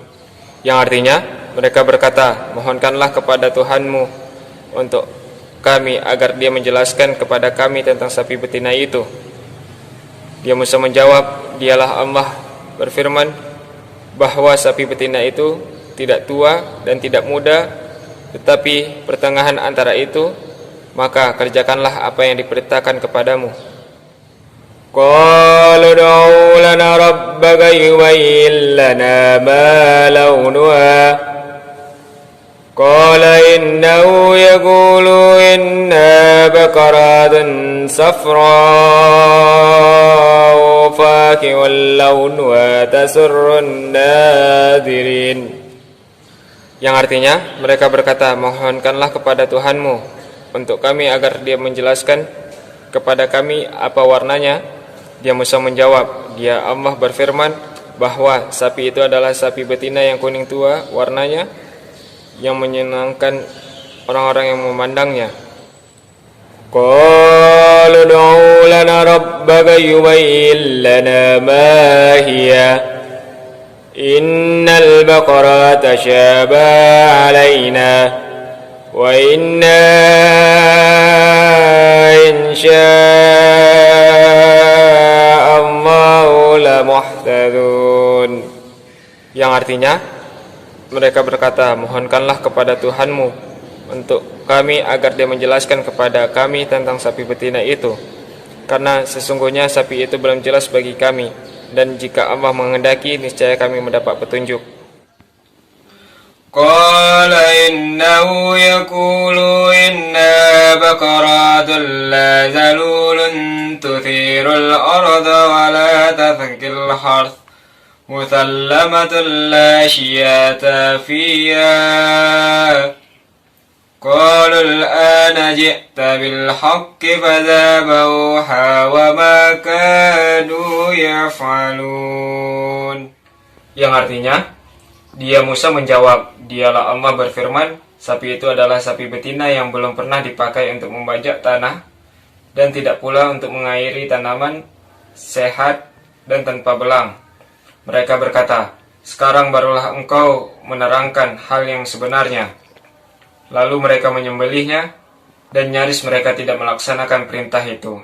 Yang artinya, mereka berkata, mohonkanlah kepada Tuhanmu untuk kami agar dia menjelaskan kepada kami tentang sapi betina itu. Dia Musa menjawab, dialah Allah berfirman bahwa sapi betina itu tidak tua dan tidak muda, tetapi pertengahan antara itu, maka kerjakanlah apa yang diperintahkan kepadamu. Qalu ud'u lana rabbaka yubayyin lana ma launuha. Qala innahu yaqulu inna baqaratun safra'u faqi'un launuha tasurrun nadirin. Yang artinya, mereka berkata, mohonkanlah kepada Tuhanmu untuk kami agar dia menjelaskan kepada kami apa warnanya. Dia Musa menjawab, dia Allah berfirman bahwa sapi itu adalah sapi betina yang kuning tua warnanya, yang menyenangkan orang-orang yang memandangnya. Qalu ud'u lana rabbaka yubayyin lana ma hiya innal baqarata tashabaha alaina wa inna insya'allahu lamuhtadun. Yang artinya, mereka berkata, mohonkanlah kepada Tuhanmu untuk kami agar dia menjelaskan kepada kami tentang sapi betina itu, karena sesungguhnya sapi itu belum jelas bagi kami, dan jika Allah menghendaki niscaya kami mendapat petunjuk. Qala innahu yaqulu inna baqaratun la zalulun tuthirul arda wa la tathqil harth musallamatun la syiyata fiha. Qalu al-ana ji'ta bil haqqi fadhabahuha wa ma kanu yaf'alun. Yang artinya, dia Musa menjawab, dialah Allah berfirman, sapi itu adalah sapi betina yang belum pernah dipakai untuk membajak tanah dan tidak pula untuk mengairi tanaman, sehat dan tanpa belang. Mereka berkata, sekarang barulah engkau menerangkan hal yang sebenarnya. Lalu mereka menyembelihnya, dan nyaris mereka tidak melaksanakan perintah itu.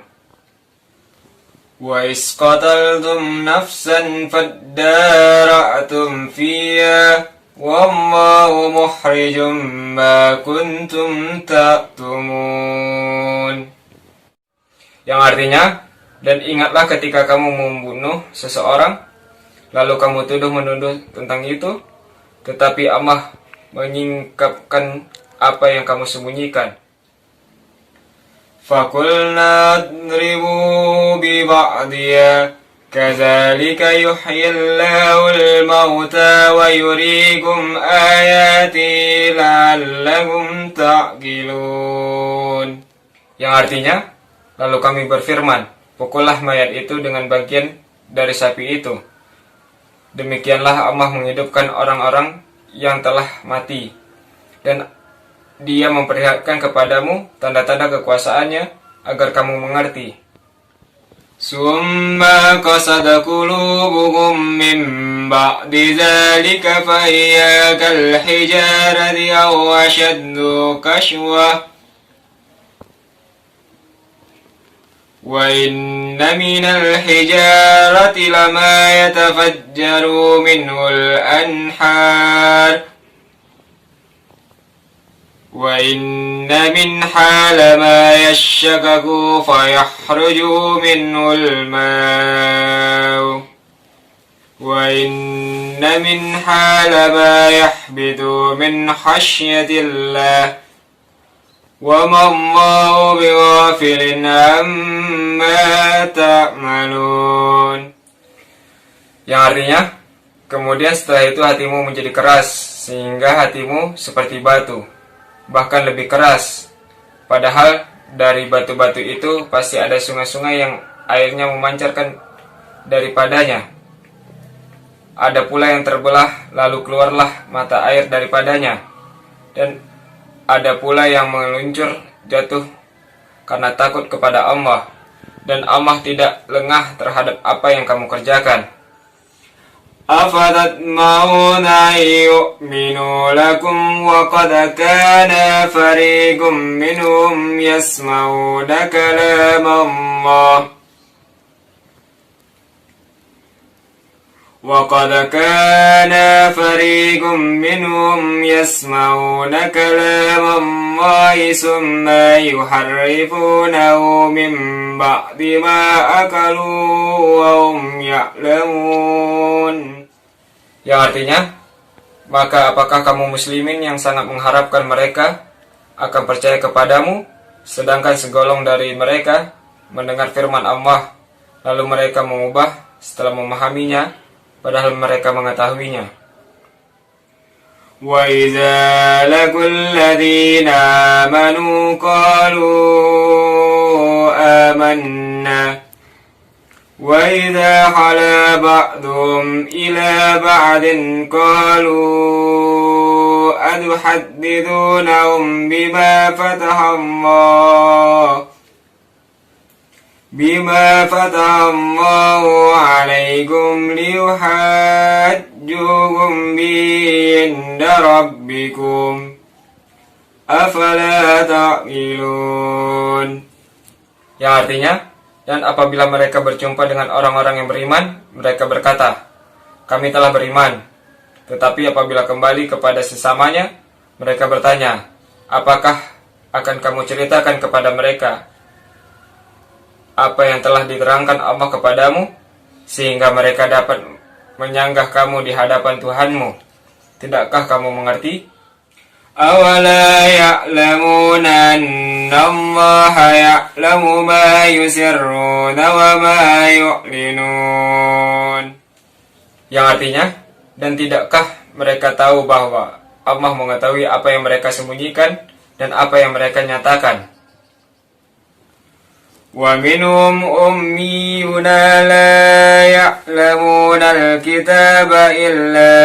Wa is qataltum nafsan faddara'tum fiha wallahu mukhrijum ma kuntum taktumun. Yang artinya, dan ingatlah ketika kamu membunuh seseorang, lalu kamu tuduh-menuduh tentang itu, tetapi Allah menyingkapkan apa yang kamu sembunyikan. Fakulna adribu bi ba'diha kadzalika yuhyillahul mauta wa yuriikum ayati la'allakum ta'qilun. Yang artinya, lalu kami berfirman, pukullah mayat itu dengan bagian dari sapi itu. Demikianlah Allah menghidupkan orang-orang yang telah mati, dan Dia memperlihatkan kepadamu tanda-tanda kekuasaannya agar kamu mengerti. ثم قست قلوبكم من بعد ذلك فهي كالحجارة أو أشد قسوة وإن من الحجارة لما يتفجر منه الأنهار وإن منها لما يشقق فيخرج منه الماء وإن منها لما يحبط من خشية الله وما الله بغافل عما تعملون. Yang artinya, kemudian setelah itu hatimu menjadi keras sehingga hatimu seperti batu, bahkan lebih keras. Padahal dari batu-batu itu pasti ada sungai-sungai yang airnya memancarkan daripadanya. Ada pula yang terbelah lalu keluarlah mata air daripadanya. Dan ada pula yang meluncur jatuh karena takut kepada Allah. Dan Allah tidak lengah terhadap apa yang kamu kerjakan. أفتطمعون أن يؤمنوا لكم وقد كان فريق منهم يسمعون كلام الله وقد كان فريق منهم يسمعون كلام الله ثم يحرفونه من بعد ما أكلوا وهم يعلمون. Yang artinya, maka apakah kamu muslimin yang sangat mengharapkan mereka akan percaya kepadamu, sedangkan segolong dari mereka mendengar firman Allah, lalu mereka mengubah setelah memahaminya, padahal mereka mengetahuinya. Wa idza laqul ladzina amanu qalu amanna wa idza khala ba'dhum ila ba'din qalu atuhaddithunahum bima فتح الله عليكم ليحاجوكم به عند ربكم أفلا تعقلون. Yang artinya, dan apabila mereka berjumpa dengan orang-orang yang beriman, mereka berkata, kami telah beriman. Tetapi apabila kembali kepada sesamanya, mereka bertanya, apakah akan kamu ceritakan kepada mereka apa yang telah diterangkan Allah kepadamu, sehingga mereka dapat menyanggah kamu di hadapan Tuhanmu? Tidakkah kamu mengerti? Awala ya'lamuna anna Allaha ya'lamu ma yusirruna wa ma yu'linun. Yang artinya, dan tidakkah mereka tahu bahwa Allah mengetahui apa yang mereka sembunyikan dan apa yang mereka nyatakan? وَمِنْهُمْ أُمِّيُّونَ لَا يَعْلَمُونَ الْكِتَابَ إِلَّا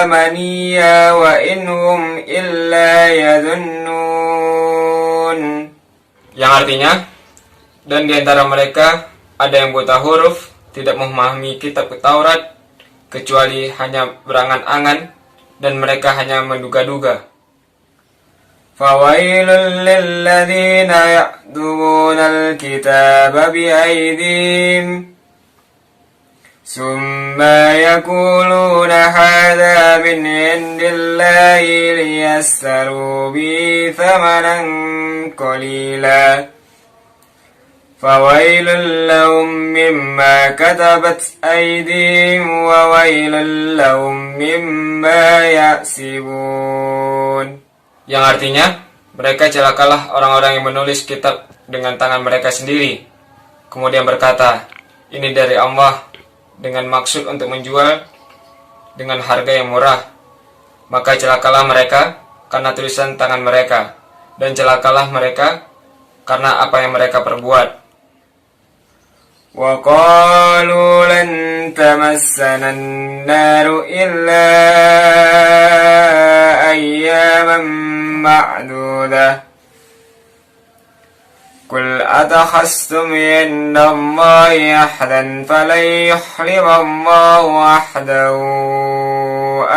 آمَنِيًّا وَإِنْهُمْ إِلَّا يَظُنُّونَ. Yang artinya, dan di antara mereka ada yang buta huruf, tidak memahami kitab Taurat, kecuali hanya berangan-angan, dan mereka hanya menduga-duga. فَوَيْلٌ لِلَّذِينَ يَكْتُبُونَ الْكِتَابَ بِأَيْدِيهِمْ ثُمَّ يَقُولُونَ هَذَا مِنْ عِنْدِ اللَّهِ لِيَشْتَرُوا بِهِ ثَمَنًا قَلِيلًا فَوَيْلٌ لَهُمْ مِمَّا كَتَبَتْ أَيْدِيهِمْ وَوَيْلٌ لَهُمْ مِمَّا يَكْسِبُونَ. Yang artinya, mereka celakalah orang-orang yang menulis kitab dengan tangan mereka sendiri, kemudian berkata, ini dari Allah, dengan maksud untuk menjual dengan harga yang murah. Maka celakalah mereka karena tulisan tangan mereka, dan celakalah mereka karena apa yang mereka perbuat. وَقَالُوا لَن تَمَسَّنَا النَّارُ إِلَّا أَيَّامًا مَّعْدُودَةً قل أتخذتم عند الله أحدا فلن يخلف الله أحده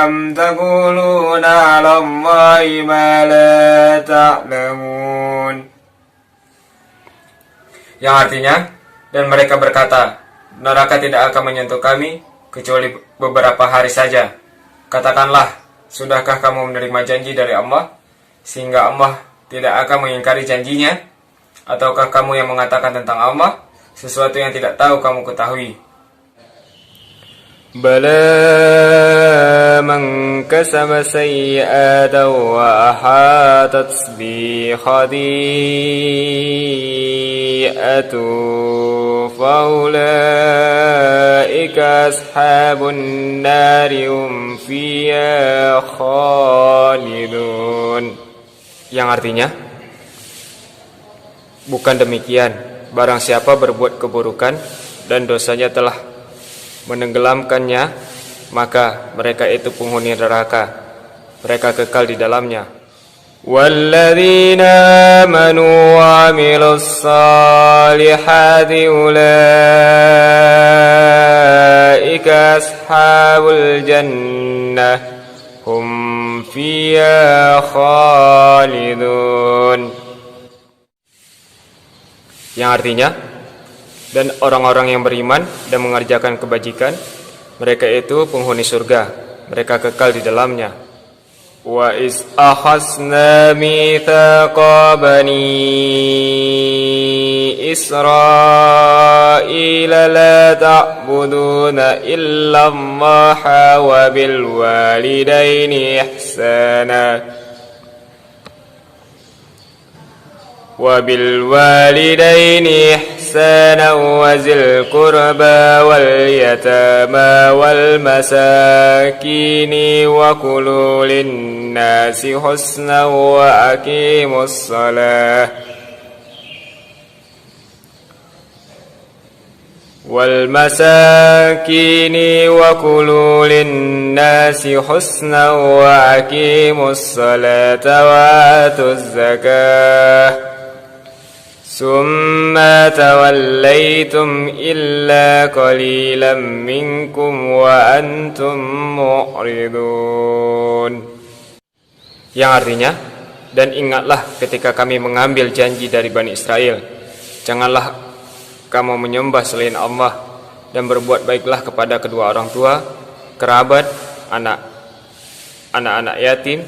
أم تقولون على الله ما لا تعلمون. Yang artinya, dan mereka berkata, neraka tidak akan menyentuh kami kecuali beberapa hari saja. Katakanlah, sudahkah kamu menerima janji dari Allah sehingga Allah tidak akan mengingkari janjinya? Ataukah kamu yang mengatakan tentang Allah sesuatu yang tidak tahu kamu ketahui? Bala man kasaba sayyi'atan wa ahatat bi khati'atu faulaika ashabun nari hum fiha khalidun. Yang artinya, bukan demikian, barang siapa berbuat keburukan dan dosanya telah menenggelamkannya, maka mereka itu penghuni neraka, mereka kekal di dalamnya. Walladzina amanu wa 'amilus salihati ulaika ashabul jannah hum fiha khalidun. Yang artinya, dan orang-orang yang beriman dan mengerjakan kebajikan, mereka itu penghuni surga, mereka kekal di dalamnya. Wa iz akhasna mitsaqa bani Israila la ta'buduna illa Allaha wa bil walidaini ihsana وبالوالدين إحسانا وذي القربى واليتامى والمساكين وقولوا للناس حسنا وأقيموا الصلاة والمساكين وقولوا للناس حسنا وأقيموا الصلاة وآتوا الزكاة ثم توليتم إلا قليلا منكم وأنتم معرضون. Yang artinya, dan ingatlah ketika kami mengambil janji dari Bani Israel, janganlah kamu menyembah selain Allah dan berbuat baiklah kepada kedua orang tua, kerabat, anak-anak yatim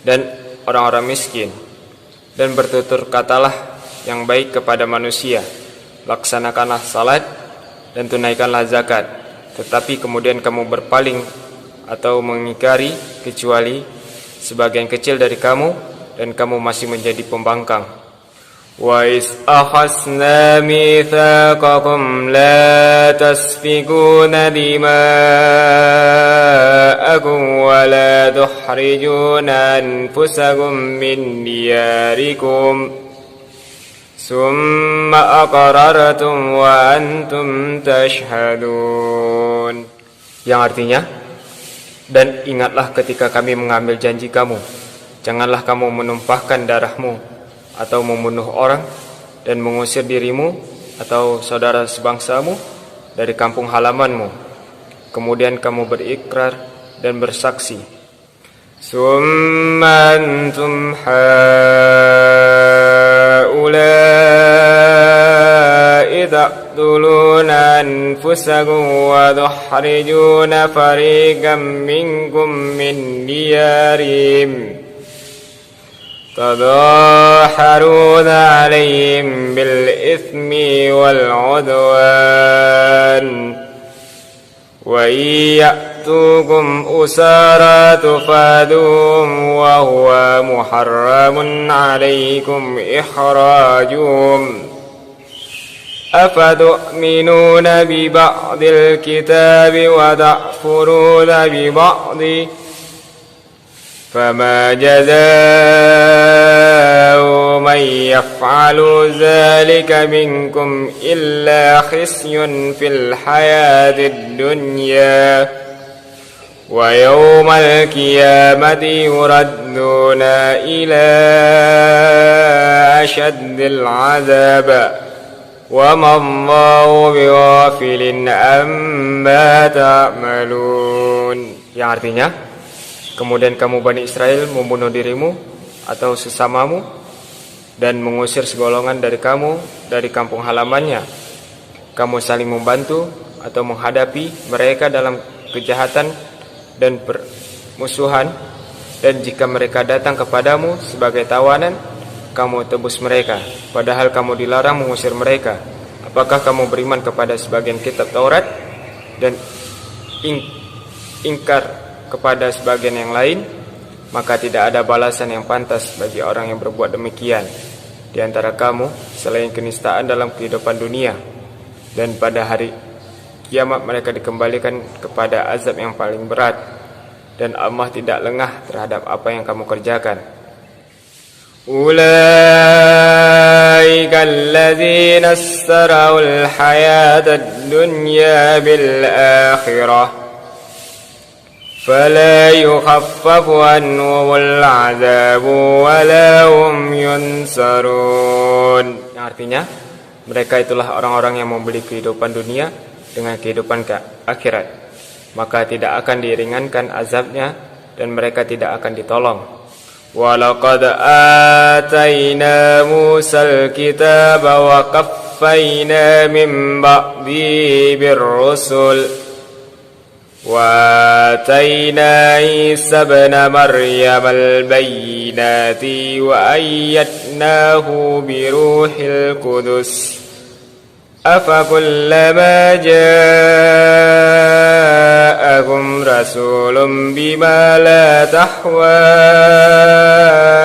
dan orang-orang miskin, dan bertutur katalah yang baik kepada manusia, laksanakanlah salat dan tunaikanlah zakat. Tetapi kemudian kamu berpaling atau mengingkari kecuali sebagian kecil dari kamu, dan kamu masih menjadi pembangkang. Wa is akhasna mitsaqakum la tasfikuna dima'akum wa la tukhrijuna anfusakum min diyarikum Summa aqrartum wa antum tashhadun. Yang artinya, dan ingatlah ketika kami mengambil janji kamu, janganlah kamu menumpahkan darahmu atau membunuh orang dan mengusir dirimu atau saudara sebangsamu dari kampung halamanmu. Kemudian kamu berikrar dan bersaksi. Summa antum تقتلون أنفسكم وتخرجون فريقا منكم من ديارهم تظاهرون عليهم بالإثم والعدوان وإن يأتوكم أسارى تفادوهم وهو محرم عليكم إخراجهم أفتؤمنون ببعض الكتاب وتكفرون ببعض فما جزاء من يفعل ذلك منكم إلا خزي في الحياة الدنيا ويوم القيامة يردون إلى أشد العذاب وما الله بغافل عما تعملون. Yang artinya, kemudian kamu Bani Israel membunuh dirimu atau sesamamu dan mengusir segolongan dari kamu dari kampung halamannya. Kamu saling membantu atau menghadapi mereka dalam kejahatan dan permusuhan, dan jika mereka datang kepadamu sebagai tawanan, kamu tebus mereka, padahal kamu dilarang mengusir mereka. Apakah kamu beriman kepada sebagian kitab Taurat dan ingkar kepada sebagian yang lain? Maka tidak ada balasan yang pantas bagi orang yang berbuat demikian di antara kamu selain kenistaan dalam kehidupan dunia, dan pada hari kiamat mereka dikembalikan kepada azab yang paling berat, dan Allah tidak lengah terhadap apa yang kamu kerjakan. Ulaika alladzina istara'ul hayatad dunya bil akhirah fala yukhaffafu anhumul 'adzabu wa la hum yunsarun. Yang artinya, mereka itulah orang-orang yang membeli kehidupan dunia dengan kehidupan akhirat, maka tidak akan diringankan azabnya dan mereka tidak akan ditolong. Walaqad atayna Musal kitaba wa qaffayna min ba'di birrusul wa atayna Isa ibn Maryam al-bayyinati wa ayyadnahu biruhil qudus. أفكلما جاءكم رسول بما لا تحوى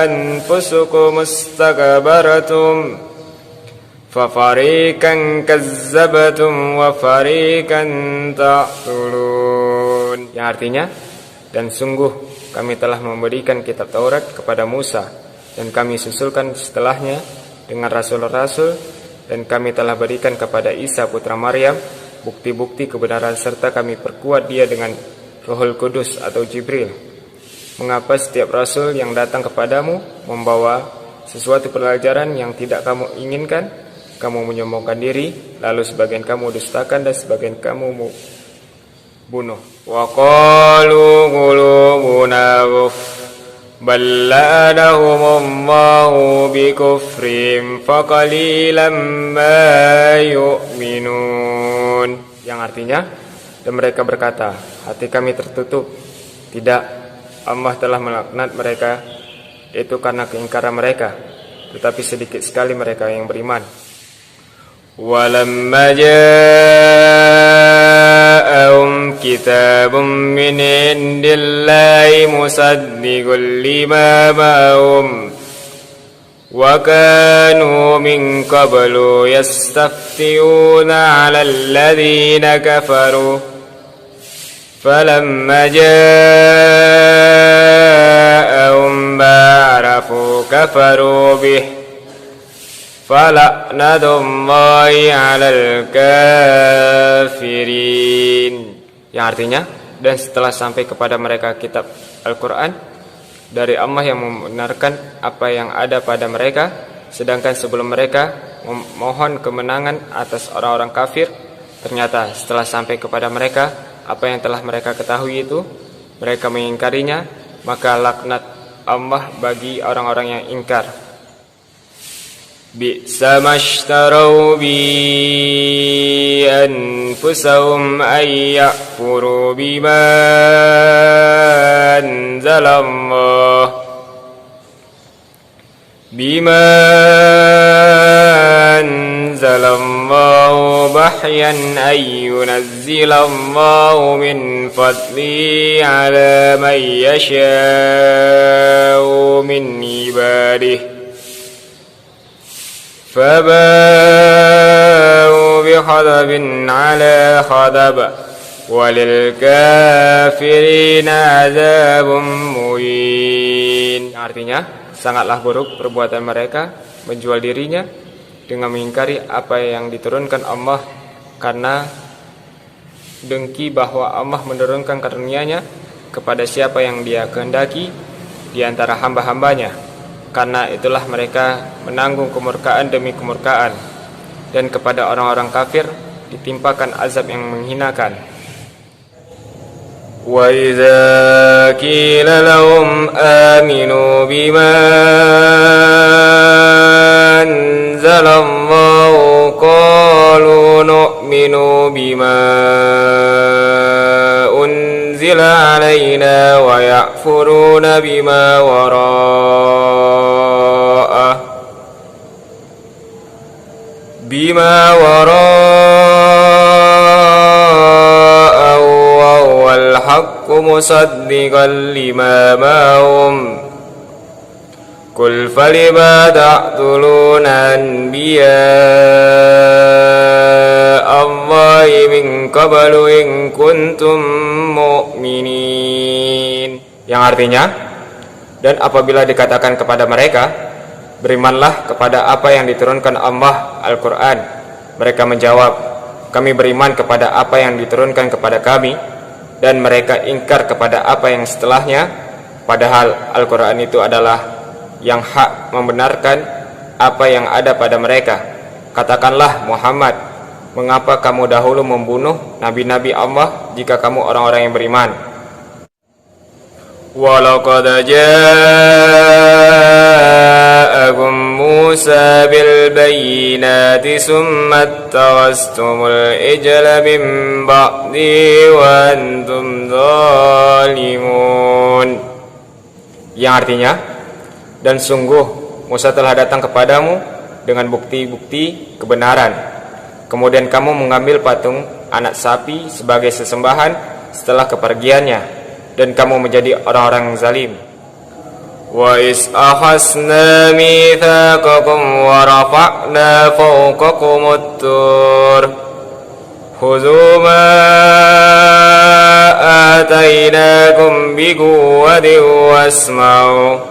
أنفسكم استكبرتم ففريقا كذبتم وفريقا تقتلون. Yang artinya, dan sungguh kami telah memberikan kitab Taurat kepada Musa, dan kami susulkan setelahnya dengan rasul-rasul, dan kami telah berikan kepada Isa putra Maryam bukti-bukti kebenaran, serta kami perkuat dia dengan Rohul Kudus atau Jibril. Mengapa setiap rasul yang datang kepadamu membawa sesuatu pelajaran yang tidak kamu inginkan, kamu menyombongkan diri, lalu sebagian kamu dustakan dan sebagian kamu bunuh. Wa qalu qulubuna ghulf bal la'anahumullahu bikufrim faqalilan ma yu'minun. Yang artinya, dan mereka berkata, hati kami tertutup. Tidak, Allah telah melaknat mereka, itu karena keingkaran mereka, tetapi sedikit sekali mereka yang beriman. Walamma ja'ahum kitabun min indillahi musaddiqun lima ma'hum wa kanu min qablu yastaftiyuna 'alal ladzina kafaru falamma ja'ahum ma'arafu kafaru bih fala'natullahi 'alal kafirin. Yang artinya, dan setelah sampai kepada mereka kitab Al-Quran dari Allah yang membenarkan apa yang ada pada mereka, sedangkan sebelum mereka memohon kemenangan atas orang-orang kafir, ternyata setelah sampai kepada mereka apa yang telah mereka ketahui itu, mereka mengingkarinya, maka laknat Allah bagi orang-orang yang ingkar. Bi'sa mashtarau bi anfusahum ay yakfuru bima anzalallah bahyan ay yunazzilallahu min fadli ala man yasha'u min ibadihi فباءوا بغضب على غضب وللكافرين عذاب مهين. Artinya, sangatlah buruk perbuatan mereka menjual dirinya dengan mengingkari apa yang diturunkan Allah, karena dengki bahwa Allah menurunkan karunia-Nya kepada siapa yang Dia kehendaki di antara hamba-hambanya, karena itulah mereka menanggung kemurkaan demi kemurkaan, dan kepada orang-orang kafir ditimpakan azab yang menghinakan. Wa idza qila lahum aminu bima anzalallahu qalu nu'minu bima unzila alaina wa ya'furuna bima wara'ahu wa huwal haqqu musaddiqan lima ma'hum qul falima taqtuluna anbiya Allahi min qablu in kuntum mu'minin. Yang artinya, dan apabila dikatakan kepada mereka, berimanlah kepada apa yang diturunkan Allah, Al-Quran, mereka menjawab, kami beriman kepada apa yang diturunkan kepada kami, dan mereka ingkar kepada apa yang setelahnya, padahal Al-Quran itu adalah yang hak membenarkan apa yang ada pada mereka. Katakanlah Muhammad, mengapa kamu dahulu membunuh nabi-nabi Allah jika kamu orang-orang yang beriman? Walaqad ja'akum Musa bil bayyinati summa takhastumul ijla min ba'di wa antum zalimun. Yang artinya, dan sungguh Musa telah datang kepadamu dengan bukti-bukti kebenaran, kemudian kamu mengambil patung anak sapi sebagai sesembahan setelah kepergiannya, dan kamu menjadi orang-orang zalim. Wa is akhasna mitsaqakum wa rafa'na fawqakumut tur khudhu ma atainakum biquwwatin wasma'u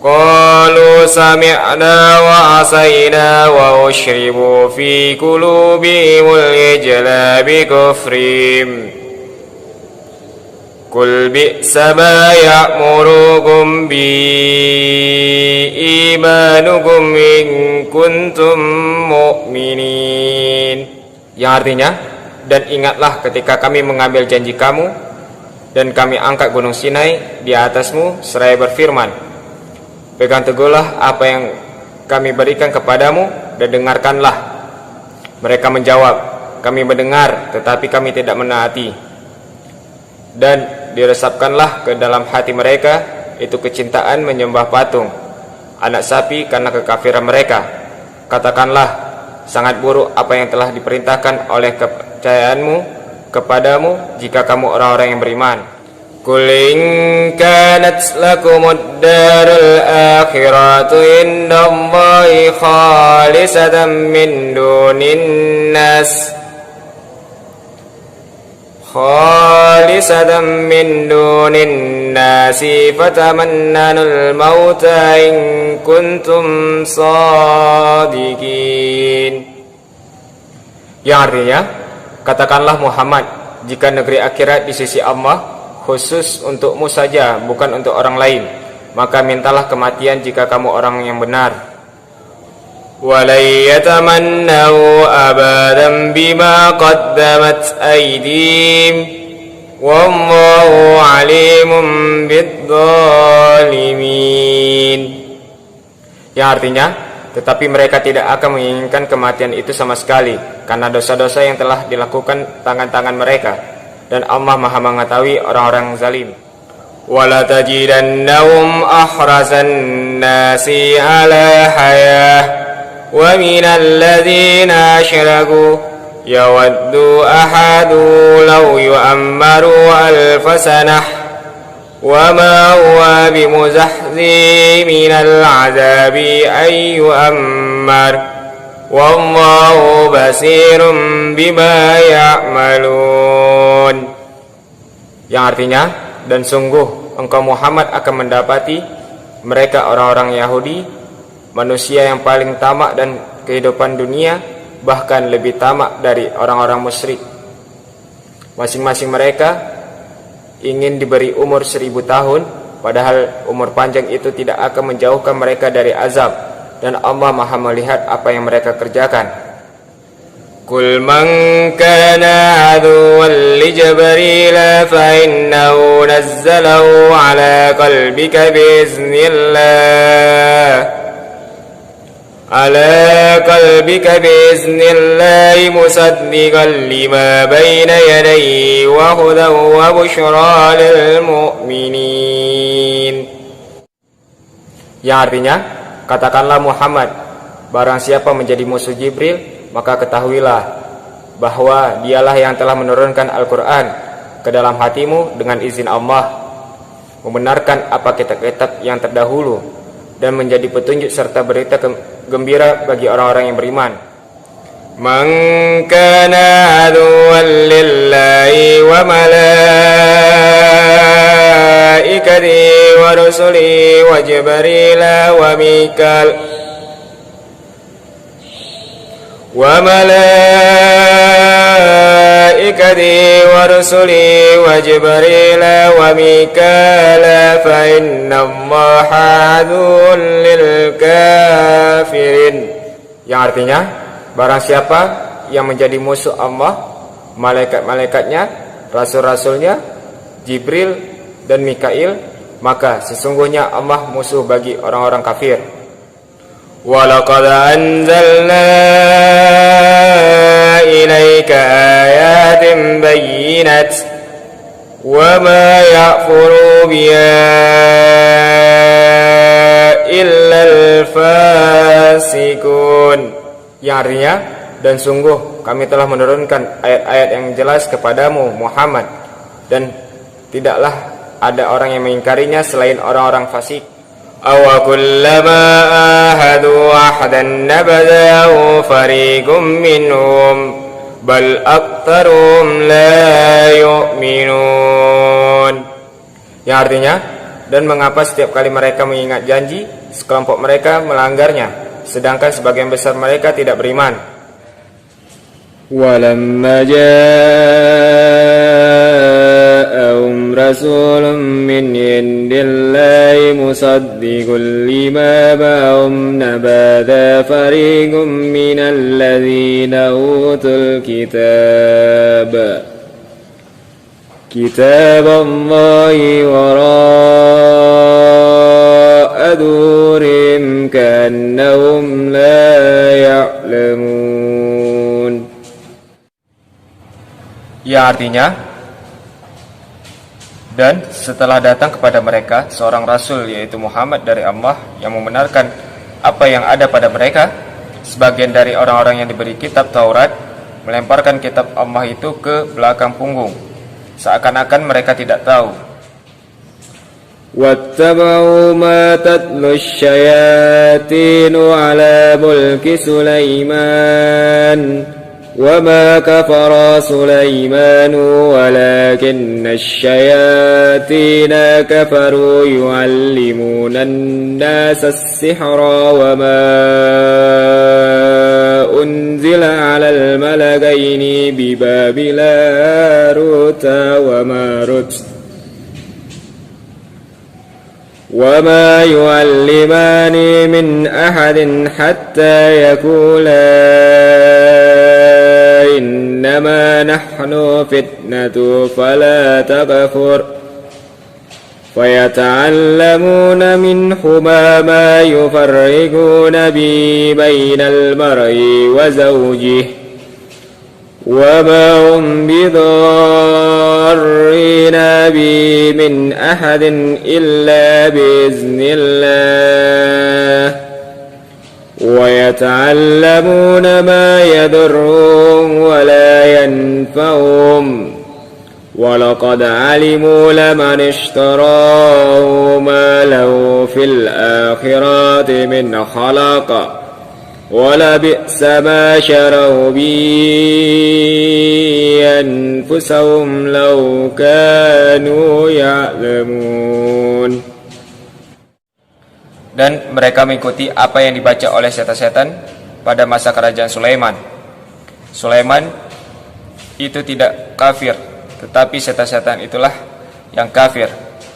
qalu sami'na wa asayna wa ushribu fi qulubihimul ijla bi kufrihim qul bi'sa ma ya'murukum bi imanukum in kuntum mu'minin. Yang artinya, dan ingatlah ketika kami mengambil janji kamu dan kami angkat gunung Sinai di atasmu seraya berfirman, pegang teguhlah apa yang kami berikan kepadamu dan dengarkanlah. Mereka menjawab, kami mendengar tetapi kami tidak menaati. Dan diresapkanlah ke dalam hati mereka itu kecintaan menyembah patung anak sapi karena kekafiran mereka. Katakanlah, sangat buruk apa yang telah diperintahkan oleh kepercayaanmu kepadamu jika kamu orang-orang yang beriman. Qul in kanat lakumud darul akhiratu indallahi khalisatan min dunin nas fatamannanul mauta in kuntum sadiqin. Yang artinya, katakanlah Muhammad, jika negeri akhirat di sisi Allah khusus untukmu saja, bukan untuk orang lain, maka mintalah kematian jika kamu orang yang benar. Walay yatamannahu abadan bima qaddamat aydihim wallahu alimun bidzalimin. Yang artinya, tetapi mereka tidak akan menginginkan kematian itu sama sekali karena dosa-dosa yang telah dilakukan tangan-tangan mereka, dan Allah Maha mengetahui orang-orang zalim. Wala tajidannahum ahrazan nasi ala hayah wa minal ladzina asyraku yawaddu ahadu law yu'ammaru alfa sanah wa ma huwa bimuzahzi minal azabi ay yu'ammar wallahu basirun bima ya'malun. Yang artinya, dan sungguh engkau Muhammad akan mendapati mereka orang-orang Yahudi, manusia yang paling tamak dan kehidupan dunia, bahkan lebih tamak dari orang-orang musyrik. Masing-masing mereka ingin diberi umur 1000 tahun, padahal umur panjang itu tidak akan menjauhkan mereka dari azab, dan Allah Maha melihat apa yang mereka kerjakan. Qul man kana aduwwan li Jibril fa innahu nazzalahu ala qalbika biiznillah musaddiqan lima baina yadayhi wa hudan wa bushra lil mu'minin. Yang artinya, katakanlah Muhammad, barang siapa menjadi musuh Jibril, maka ketahuilah bahwa dialah yang telah menurunkan Al-Quran ke dalam hatimu dengan izin Allah, membenarkan apa kitab-kitab yang terdahulu, dan menjadi petunjuk serta berita gembira bagi orang-orang yang beriman. Man kana aduwwan lillahi wa malaikatihi wa rusulihi wa Jibril wa Mikal wa malaikatihi wa rusulihi wa Jibril wa Mikal fa inna Allaha aduwwun lil kafirin. Yang artinya, barang siapa yang menjadi musuh Allah, malaikat-malaikatnya, rasul-rasulnya, Jibril dan Mikail, maka sesungguhnya Allah musuh bagi orang-orang kafir. وَلَقَدْ أَنزَلْنَا إِلَيْكَ آيَاتٍ بَيِّنَاتٍ وَمَا يَكْفُرُ بِهَا إِلَّا الْفَاسِقُونَ. Yang artinya, dan sungguh kami telah menurunkan ayat-ayat yang jelas kepadamu Muhammad, dan tidaklah ada orang yang mengingkarinya selain orang-orang fasik. Aw kullama ahadu ahdan nabadahu fariqum minhum bal aktsaruhum la yu'minun. Yang artinya, dan mengapa setiap kali mereka mengingat janji, sekelompok mereka melanggarnya, sedangkan sebagian besar mereka tidak beriman. Walamma ja'ahum rasulun min indillahi musaddiqun lima ma'ahum nabadha fariqum minal ladzina utul kitaballahi wara'a dhurim ka'annahum la ya'lamun. Yang artinya, dan setelah datang kepada mereka seorang rasul, yaitu Muhammad dari Allah, yang membenarkan apa yang ada pada mereka, sebagian dari orang-orang yang diberi kitab Taurat melemparkan kitab Allah itu ke belakang punggung, seakan-akan mereka tidak tahu. وَاتَّبَعُوا مَا تَتْلُو الشَّيَاطِينُ عَلَى مُلْكِ سُلَيْمَانَ وَمَا كَفَرَ سُلَيْمَانُ وَلَكِنَّ الشَّيَاطِينَ كَفَرُوا يُعَلِّمُونَ النَّاسَ السِّحْرَ وَمَا أُنزِلَ عَلَى الْمَلَكَيْنِ بِبَابِلَ هاروت وَمَارُوتَ وَمَا يُعَلِّمَانِ مِنْ أَحَدٍ حَتَّى يَقُولَا إِنَّمَا نَحْنُ فِتْنَةٌ فَلَا تَكْفُرْ فَيَتَعَلَّمُونَ مِنْهُمَا مَا يُفَرِّقُونَ بِهِ بَيْنَ الْمَرْءِ وَزَوْجِهِ وَمَا هُمْ بِضَارِّينَ بِهِ مِنْ أَحَدٍ إِلَّا بِإِذْنِ اللَّهِ وَيَتَعَلَّمُونَ مَا يَضُرُّهُمْ وَلَا يَنفَعُهُمْ وَلَقَدْ عَلِمُوا لَمَنِ اشْتَرَاهُ مَا لَهُ فِي الْآخِرَةِ مِنْ خَلَقٍ وَلَبِئْسَ مَا شَرَوْا بِهِ أَنفُسَهُمْ لَوْ كَانُوا يَعْلَمُونَ. Dan mereka mengikuti apa yang dibaca oleh setan-setan pada masa kerajaan Sulaiman. Sulaiman itu tidak kafir, tetapi setan-setan itulah yang kafir.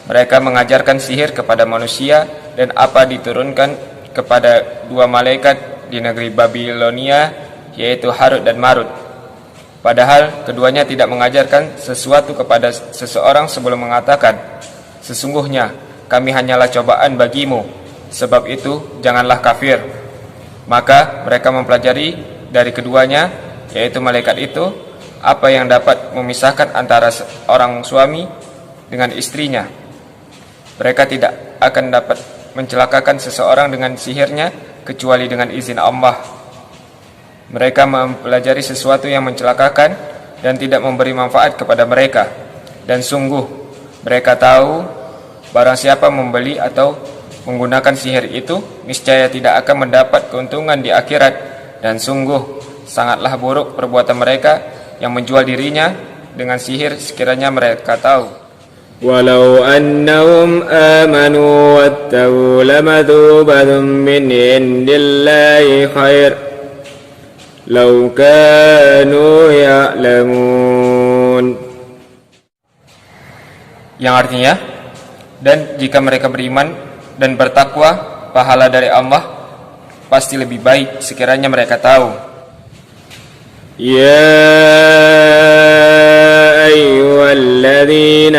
Mereka mengajarkan sihir kepada manusia dan apa diturunkan kepada dua malaikat di negeri Babilonia, yaitu Harut dan Marut. Padahal keduanya tidak mengajarkan sesuatu kepada seseorang sebelum mengatakan, "Sesungguhnya kami hanyalah cobaan bagimu, sebab itu janganlah kafir." Maka mereka mempelajari dari keduanya, yaitu malaikat itu, apa yang dapat memisahkan antara orang suami dengan istrinya. Mereka tidak akan dapat mencelakakan seseorang dengan sihirnya kecuali dengan izin Allah. Mereka mempelajari sesuatu yang mencelakakan dan tidak memberi manfaat kepada mereka. Dan sungguh mereka tahu barang siapa membeli atau menggunakan sihir itu, niscaya tidak akan mendapat keuntungan di akhirat. Dan sungguh sangatlah buruk perbuatan mereka yang menjual dirinya dengan sihir sekiranya mereka tahu. ولو أنهم آمنوا واتقوا لمثوبة من عند الله خير لو كانوا يعلمون. Yang artinya, dan jika mereka beriman dan bertakwa, pahala dari Allah pasti lebih baik sekiranya mereka tahu. يا أيها الذين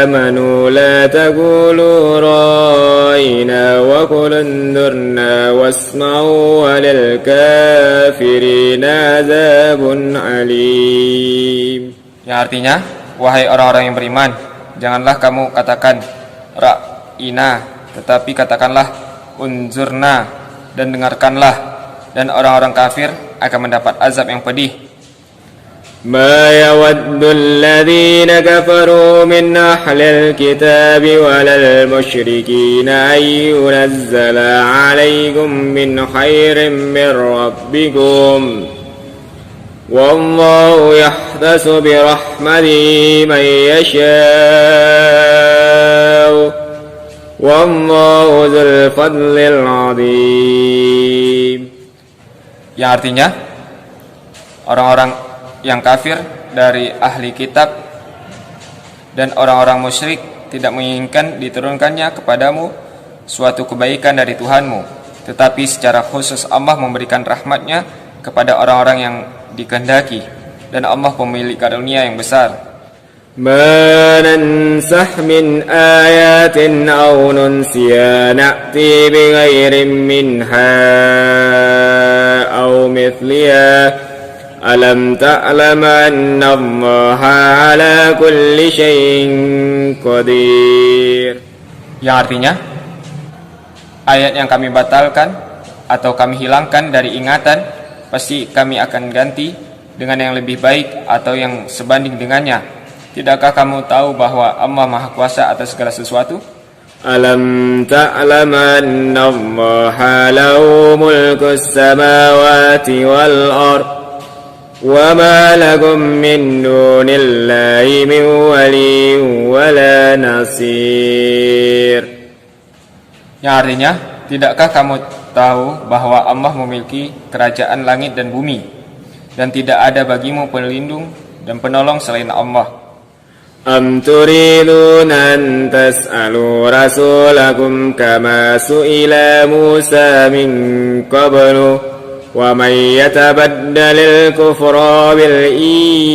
آمنوا لا تقولوا رأينا وقولوا انظرنا واسمعوا وللكافرين عذاب أليم. Yang artinya, wahai orang-orang yang beriman, janganlah kamu katakan ra'ina, tetapi katakanlah unzurna, dan dengarkanlah, dan orang-orang kafir akan mendapat azab yang pedih. ما يود الذين كفروا من أهل الكتاب ولا المشركين أن ينزل عليكم من خير من ربكم والله يختص برحمته من يشاء والله ذو الفضل العظيم. Yang artinya, orang-orang yang kafir dari ahli kitab dan orang-orang musyrik tidak menginginkan diturunkannya kepadamu suatu kebaikan dari Tuhanmu, tetapi secara khusus Allah memberikan rahmatnya kepada orang-orang yang dikehendaki, dan Allah pemilik karunia yang besar. ما ننسخ من آيات أو ننسها نأتي بغير منها أو مثلها ألم تعلم أن الله على كل شيء قدير. Yang artinya, ayat yang kami batalkan atau kami hilangkan dari ingatan, pasti kami akan ganti dengan yang lebih baik atau yang sebanding dengannya. Tidakkah kamu tahu bahwa Allah Maha Kuasa atas segala sesuatu? Alam ta'lam anna Allah lahu mulkus samawati wal ard wa ma lakum min dunillahi min waliyyin wala nasir. Yang artinya, tidakkah kamu tahu bahwa Allah memiliki kerajaan langit dan bumi, dan tidak ada bagimu pelindung dan penolong selain Allah? Am turiduna an tas'alu rasulakum kama su'ila Musa min qablu wa man yatabaddalil kufra bil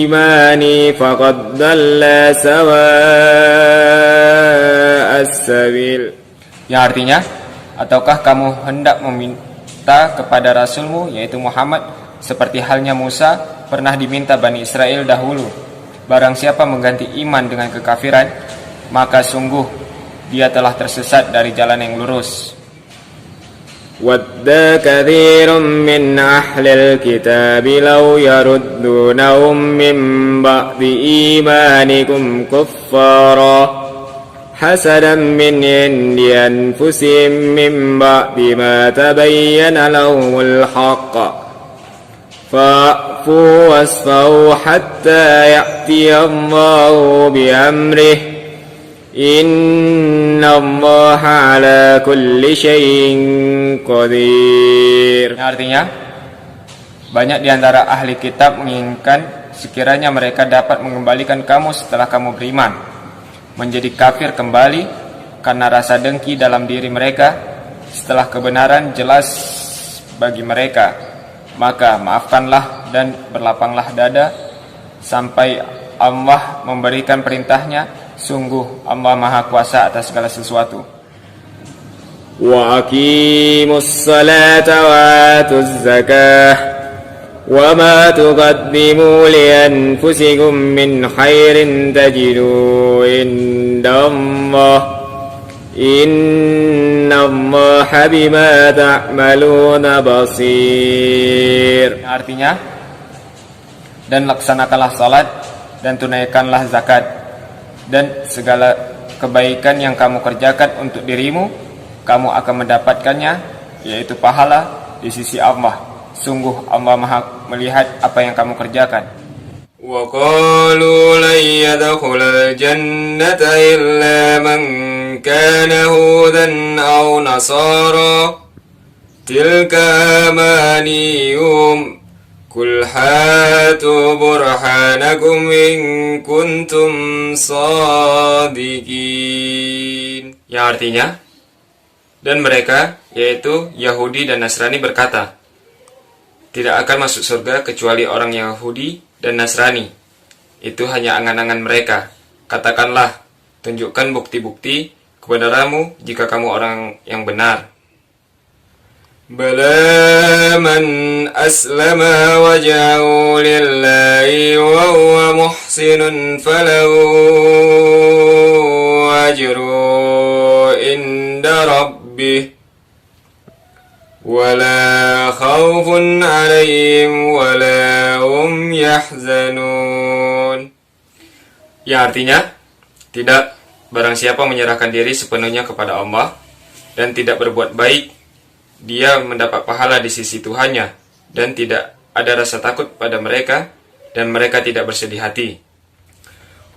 imani faqad dalla sawa'as sabil. Yang artinya, ataukah kamu hendak meminta kepada Rasulmu, yaitu Muhammad, seperti halnya Musa pernah diminta Bani Israel dahulu? Barang siapa mengganti iman dengan kekafiran, maka sungguh dia telah tersesat dari jalan yang lurus. Wadda kathirun min ahlil kitabi law yaruddunahum min ba'di imanikum kuffara hasadan min indi anfusihim min ba'di ma tabayyana lahumul haqq fa'fu wasfahu hatta ya'ti Allahu bi'amrih inna Allaha ala kulli syai'in qadir. Artinya, banyak di antara ahli kitab menginginkan sekiranya mereka dapat mengembalikan kamu setelah kamu beriman. menjadi kafir kembali karena rasa dengki dalam diri mereka setelah kebenaran jelas bagi mereka, maka maafkanlah dan berlapanglah dada sampai Allah memberikan perintahnya. Sungguh Allah Maha Kuasa atas segala sesuatu. Wa aqimus salata wa atuz zakah wa ma tuqaddimu li anfusikum min khairin tajidu indallah innallaha bima ta'maluna basir. Artinya, dan laksanakanlah salat dan tunaikanlah zakat, dan segala kebaikan yang kamu kerjakan untuk dirimu, kamu akan mendapatkannya, yaitu pahala di sisi Allah. Sungguh Allah Maha melihat apa yang kamu kerjakan. Wa qalu lan yadkhulal jannata illa man kana hudan aw nasara tilka amaniyum Qul hatu burhanakum in kuntum sadiqin. Yang artinya, dan mereka, yaitu Yahudi dan Nasrani berkata, tidak akan masuk surga kecuali orang Yahudi dan Nasrani. Itu hanya angan-angan mereka. Katakanlah, tunjukkan bukti-bukti kebenaranmu jika kamu orang yang benar. Bala man aslama wajhahu lillahi wa huwa muhsinun falahu ajru inda rabbih wala khawfun alaihim wala hum yahzanun. Yang artinya, tidak, barang siapa menyerahkan diri sepenuhnya kepada Allah dan tidak berbuat baik, dia mendapat pahala di sisi Tuhannya, dan tidak ada rasa takut pada mereka, dan mereka tidak bersedih hati.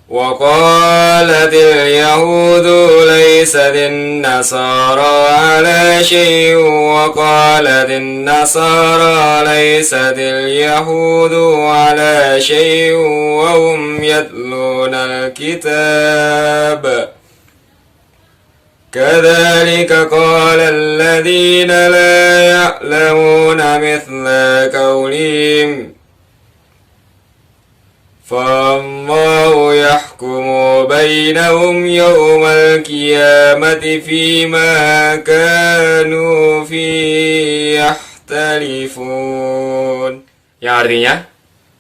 Wa qalatil yahudu laysatin nasara ala syai'in wa qalatin nasara laysatil yahudu ala syai'in wa hum yatluna al-kitab. كذلك قال الذين لا يعلمون مثل قولهم فالله يحكم بينهم يوم القيامة فيما كانوا فيه يختلفون. Yang artinya,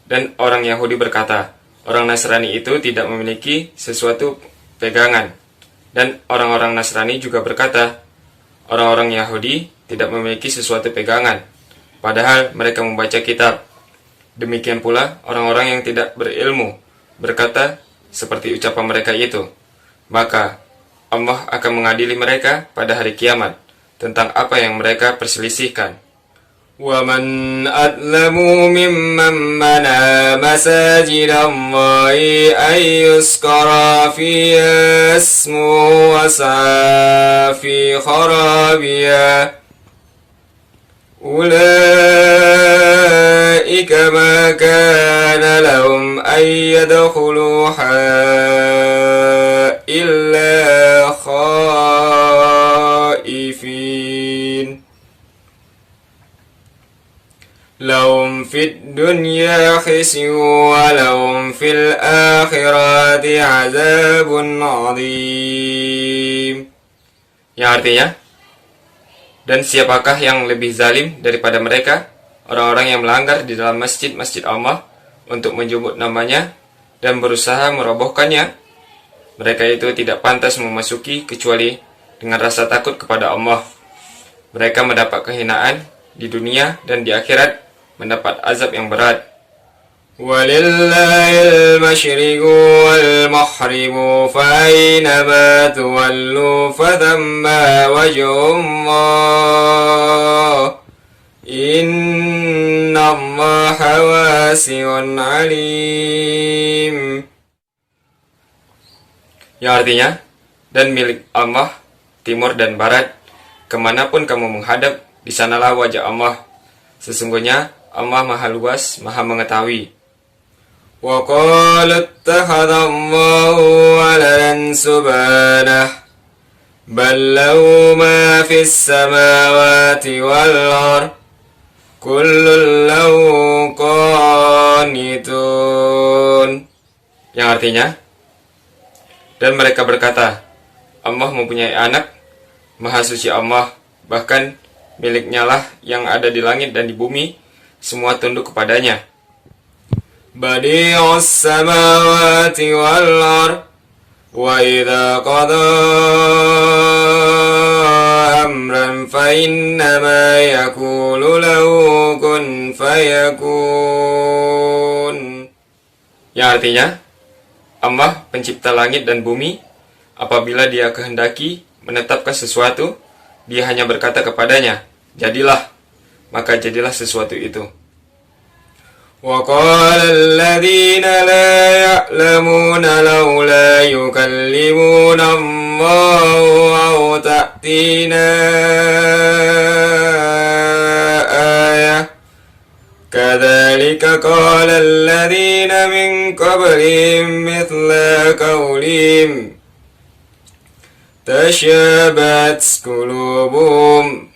dan orang Yahudi berkata, orang Nasrani itu tidak memiliki sesuatu pegangan. Dan orang-orang Nasrani juga berkata, orang-orang Yahudi tidak memiliki sesuatu pegangan, padahal mereka membaca kitab. Demikian pula orang-orang yang tidak berilmu berkata seperti ucapan mereka itu. Maka Allah akan mengadili mereka pada hari kiamat tentang apa yang mereka perselisihkan. وَمَنْ أَظْلَمُ مِمَّنْ مَنَعَ مَسَاجِدَ اللَّهِ أَنْ يُذْكَرَ فِيهَا اسْمُهُ وَسَعَى فِي خَرَابِهَا أُولَئِكَ مَا كَانَ لَهُمْ أَنْ يَدْخُلُوهَا إِلَّا خَائِفِينَ لهم في الدنيا خزي ولهم في الآخرة عذاب عظيم. Yang artinya, dan siapakah yang lebih zalim daripada mereka, orang-orang yang melanggar di dalam masjid-masjid Allah untuk menyebut namanya dan berusaha merobohkannya. Mereka itu tidak pantas memasuki kecuali dengan rasa takut kepada Allah. Mereka mendapat kehinaan di dunia dan di akhirat mendapat azab yang berat. Walillahil masyriqu wal maghribu fa aynama tuwallu fathamma wajhullah innallaha wasi'un alim. Yang artinya, dan milik Allah timur dan barat, kemanapun kamu menghadap, di sanalah wajah Allah. Sesungguhnya Allah Maha Luas, Maha Mengetahui. وقالوا اتخذ الله ولدا سبحانه بل له ما في السماوات والأرض كل له قانتون, yang artinya, dan mereka berkata, Allah mempunyai anak, Maha Suci Allah, bahkan miliknya lah yang ada di langit dan di bumi, semua tunduk kepadanya. Badi'us samawati wal ard wa idza qada amran fa innama yaqulu lahu kun fayakun. Yang artinya, Allah pencipta langit dan bumi, apabila Dia kehendaki menetapkan sesuatu, Dia hanya berkata kepadanya, jadilah, maka jadilah sesuatu itu. وَقَالَ الَّذِينَ لَا يَعْلَمُونَ لَوْلَا يُكَلِّمُونَ اللَّهُ أَوْ تَأْتِينَا آيَةٌ كَذَلِكَ قَالَ الَّذِينَ مِنْ قَبْلِهِمْ مِثْلَ قَوْلِهِمْ تَشَابَهَتْ قُلُوبُهُمْ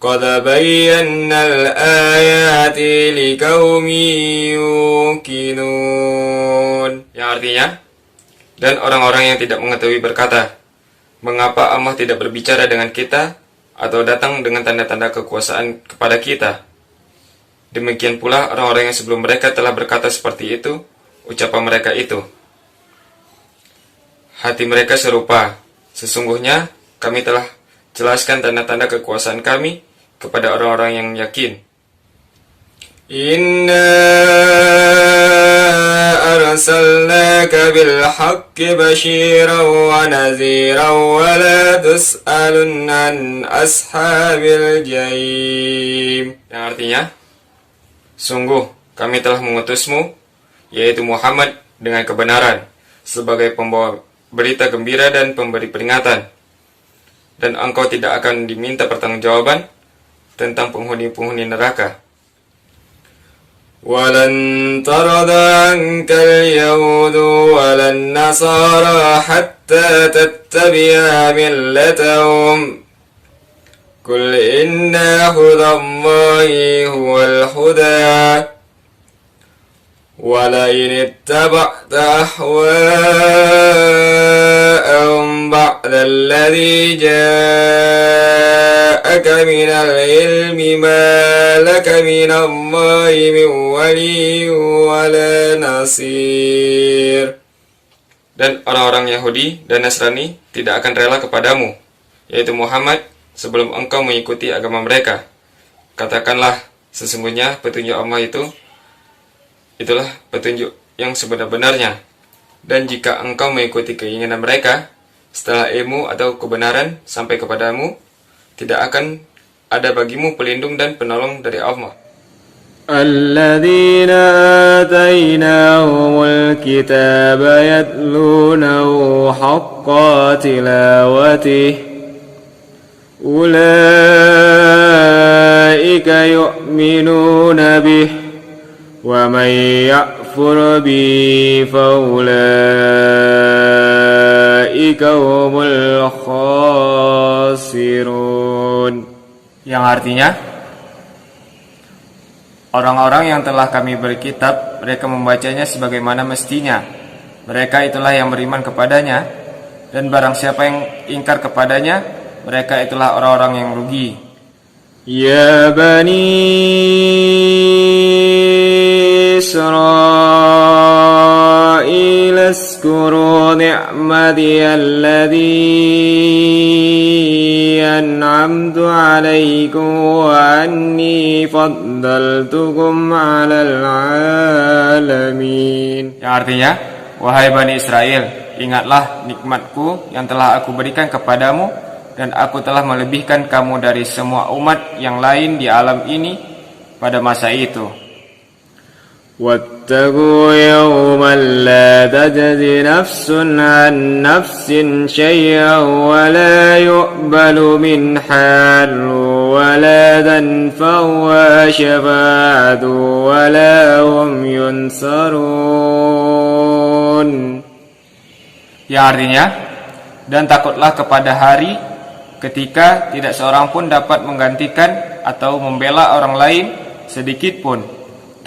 قَدْ بَيَّنَّا الْآيَاتِ لِقَوْمٍ يُوقِنُونَ. Yang artinya, dan orang-orang yang tidak mengetahui berkata, mengapa Allah tidak berbicara dengan kita atau datang dengan tanda-tanda kekuasaan kepada kita? Demikian pula orang-orang yang sebelum mereka telah berkata seperti itu, ucapan mereka itu. Hati mereka serupa, sesungguhnya kami telah jelaskan tanda-tanda kekuasaan kami kepada orang-orang yang yakin. Inna arsalnaka bil haqqi basyiran wa nadhiran wa la tus'alun an ashabil jahim. Yang artinya, sungguh kami telah mengutusmu, yaitu Muhammad, dengan kebenaran, sebagai pembawa berita gembira dan pemberi peringatan. Dan engkau tidak akan diminta pertanggungjawaban tentang penghuni-penghuni neraka. Walan tarada ankal yahudu walan nasara hatta tattabi'a millatahum. Qul inna hudallahi huwal huda. ولئن اتبعت أهواءهم بعد الذي جاءك من العلم ما لك من الله من ولي ولا نصير. Dan orang-orang Yahudi dan Nasrani tidak akan rela kepadamu, yaitu Muhammad, sebelum engkau mengikuti agama mereka. Katakanlah, sesungguhnya petunjuk Allah itulah petunjuk yang sebenar-benarnya. Dan jika engkau mengikuti keinginan mereka, setelah ilmu atau kebenaran sampai kepadamu, tidak akan ada bagimu pelindung dan penolong dari Allah. الذين آتيناهم الكتاب يتلونه حق تلاوته أولئك يؤمنون به ومن يكفر به فأولئك هم الخاسرون. Yang artinya, orang-orang yang telah kami beri kitab, mereka membacanya sebagaimana mestinya. Mereka itulah yang beriman kepadanya, dan barang siapa yang ingkar kepadanya, mereka itulah orang-orang yang rugi. Ya Bani Israil اذكروا نعمتي التي أنعمت عليكم وأني فضلتكم على العالمين. Yang artinya, wahai Bani Israel, ingatlah nikmatku yang telah aku berikan kepadamu, dan aku telah melebihkan kamu dari semua umat yang lain di alam ini pada masa itu. واتقوا يوما لا تجزي نفس عن نفس شيئا ولا يقبل منها ولا تنفعها شفاعة ولا هم ينصرون. Yang artinya, dan takutlah kepada hari ketika tidak seorang pun dapat menggantikan atau membela orang lain sedikit pun.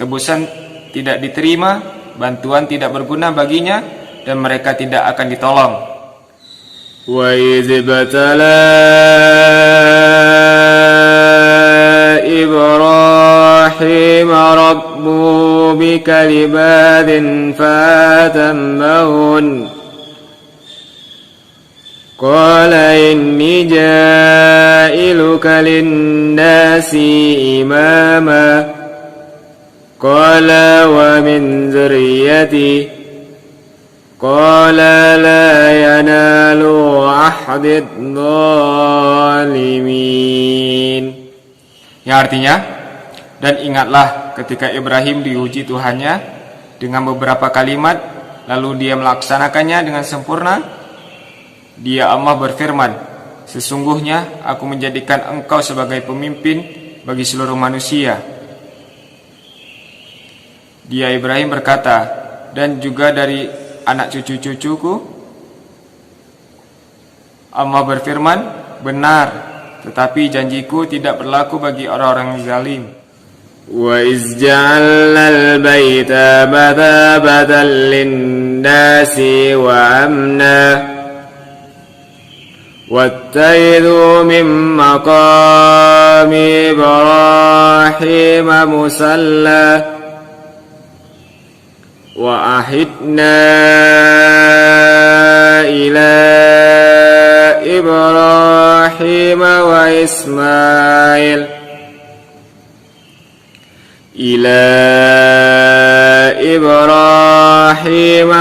Tebusan tidak diterima, bantuan tidak berguna baginya, dan mereka tidak akan ditolong. وَإِذِ ابْتَلَى إِبْرَاهِيمَ رَبُّهُ بِكَلِمَاتٍ فَأَتَمَّهُنَّ قال إني جائلك للناس إماما قال ومن ذريتي قال لا ينال عهد الظالمين. Yang artinya, dan ingatlah ketika Ibrahim diuji Tuhannya dengan beberapa kalimat, lalu dia melaksanakannya dengan sempurna. Dia Allah berfirman, sesungguhnya aku menjadikan engkau sebagai pemimpin bagi seluruh manusia. Dia Ibrahim berkata, dan juga dari anak cucu-cucuku. Allah berfirman, benar, tetapi janjiku tidak berlaku bagi orang-orang zalim. وَإِذْ جَعَلْنَا الْبَيْتَ مَثَابَةً لِلنَّاسِ وَأَمْنًا واتخذوا من مقام إبراهيم مصلى وعهدنا إلى إبراهيم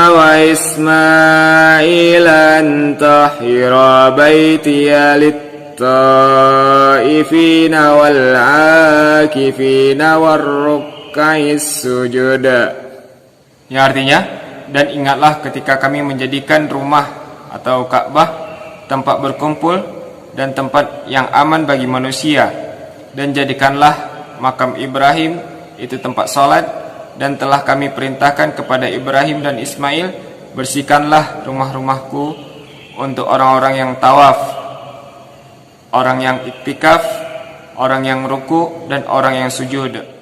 وإسماعيل أن طهر بيتي للطائفين والعاكفين والركع السجود. Yang artinya, dan ingatlah ketika kami menjadikan rumah atau Ka'bah tempat berkumpul dan tempat yang aman bagi manusia, dan jadikanlah makam Ibrahim itu tempat salat, dan telah kami perintahkan kepada Ibrahim dan Ismail, bersihkanlah rumah-rumahku untuk orang-orang yang tawaf, orang yang iktikaf, orang yang ruku, dan orang yang sujud.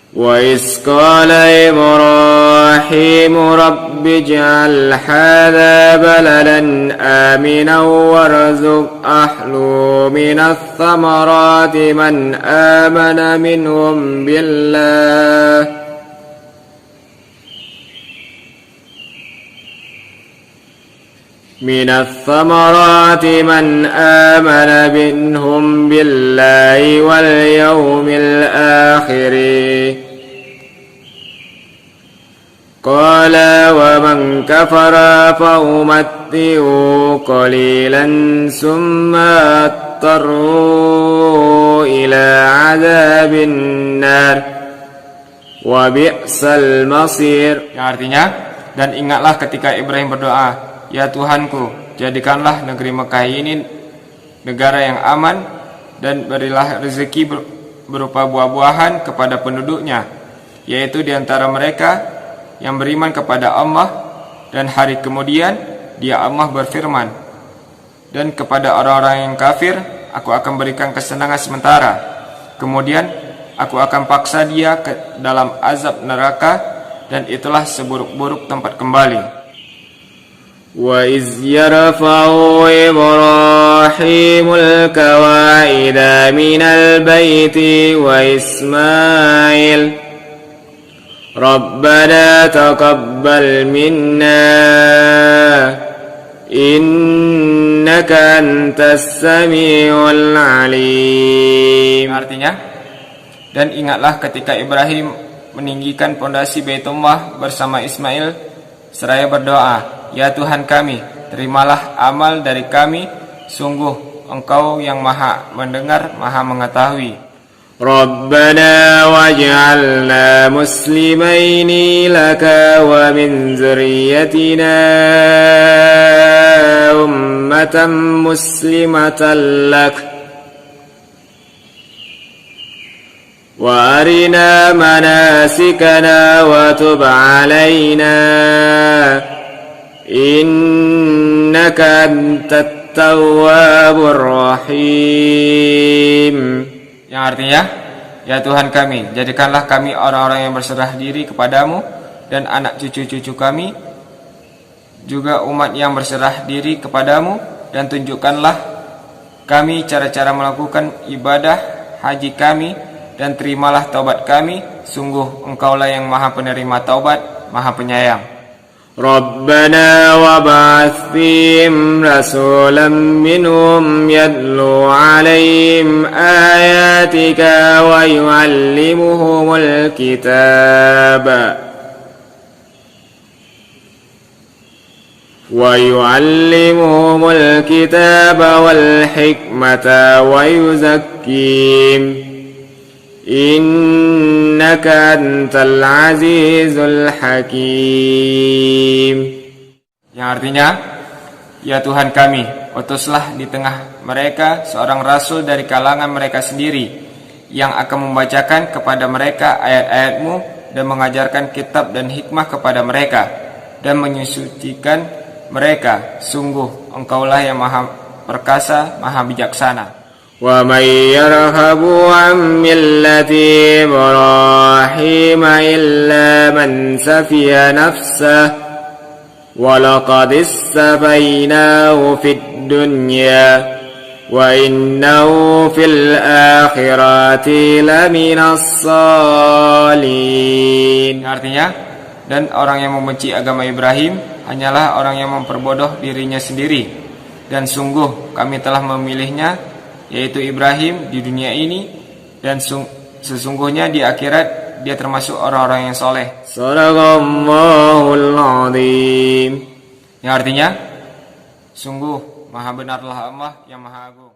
وَإِذْ قَالَ إِبْرَاهِيمُ رَبِّ اجْعَلْ هَذَا بَلَدًا آمِنًا وَارْزُقْ أَهْلَهُ مِنَ الثَّمَرَاتِ مَنْ آمَنَ مِنْهُمْ بالله واليوم الآخر قال ومن كفر فأمتعه قليلا ثم أضطره إلى عذاب النار وبئس المصير. Yang artinya, dan ingatlah ketika Ibrahim berdoa, ya Tuhanku, jadikanlah negeri Mekah ini negara yang aman, dan berilah rezeki berupa buah-buahan kepada penduduknya, yaitu di antara mereka yang beriman kepada Allah dan hari kemudian. Dia Allah berfirman, dan kepada orang-orang yang kafir aku akan berikan kesenangan sementara, kemudian aku akan paksa dia ke dalam azab neraka, dan itulah seburuk-buruk tempat kembali. وَإِذْ يَرْفَعُ إِبْرَاهِيمُ الْقَوَاعِدَ مِنَ الْبَيْتِ وَإِسْمَاعِيلُ رَبَّنَا تَقَبَّلْ مِنَّا إِنَّكَ أَنْتَ السَّمِيعُ الْعَلِيمُ. Artinya, dan ingatlah ketika Ibrahim meninggikan pondasi Baitullah bersama Ismail seraya berdoa, ya Tuhan kami, terimalah amal dari kami, sungguh Engkau yang maha mendengar, maha mengetahui. ربنا واجعلنا مسلمين لك ومن ذريتنا أمة مسلمة لك وأرنا مناسكنا وتب علينا إنك أنت التواب الرحيم. Yang artinya, ya Tuhan kami, jadikanlah kami orang-orang yang berserah diri kepadamu dan anak cucu-cucu kami juga umat yang berserah diri kepadamu, dan tunjukkanlah kami cara-cara melakukan ibadah haji kami, dan terimalah taubat kami, sungguh Engkaulah yang Maha Penerima taubat, Maha Penyayang. ربنا وابعث فيهم رسولا منهم يتلو عليهم آياتك ويعلمهم الكتاب والحكمة ويزكيهم Innaka antal azizul hakim. Yang artinya, ya Tuhan kami, utuslah di tengah mereka seorang rasul dari kalangan mereka sendiri, yang akan membacakan kepada mereka ayat-ayat-Mu dan mengajarkan kitab dan hikmah kepada mereka, dan menyucikan mereka. Sungguh Engkaulah yang Maha Perkasa, Maha Bijaksana. وَمَنْ يَرْغَبُ عَنْ مِلَّةِ إِبْرَاهِيمَ إِلَّا مَنْ سَفِهَ نَفْسَهُ وَلَقَدِ اصْطَفَيْنَاهُ فِي الدُّنْيَا وَإِنَّهُ فِي الْآخِرَةِ لَمِنَ الصَّالِحِينَ. Artinya, dan orang yang membenci agama Ibrahim hanyalah orang yang memperbodoh dirinya sendiri, dan sungguh kami telah memilihnya, yaitu Ibrahim, di dunia ini, dan sesungguhnya di akhirat dia termasuk orang-orang yang soleh. Sadaqallahul azim. Yang artinya, sungguh maha benarlah Allah yang maha agung.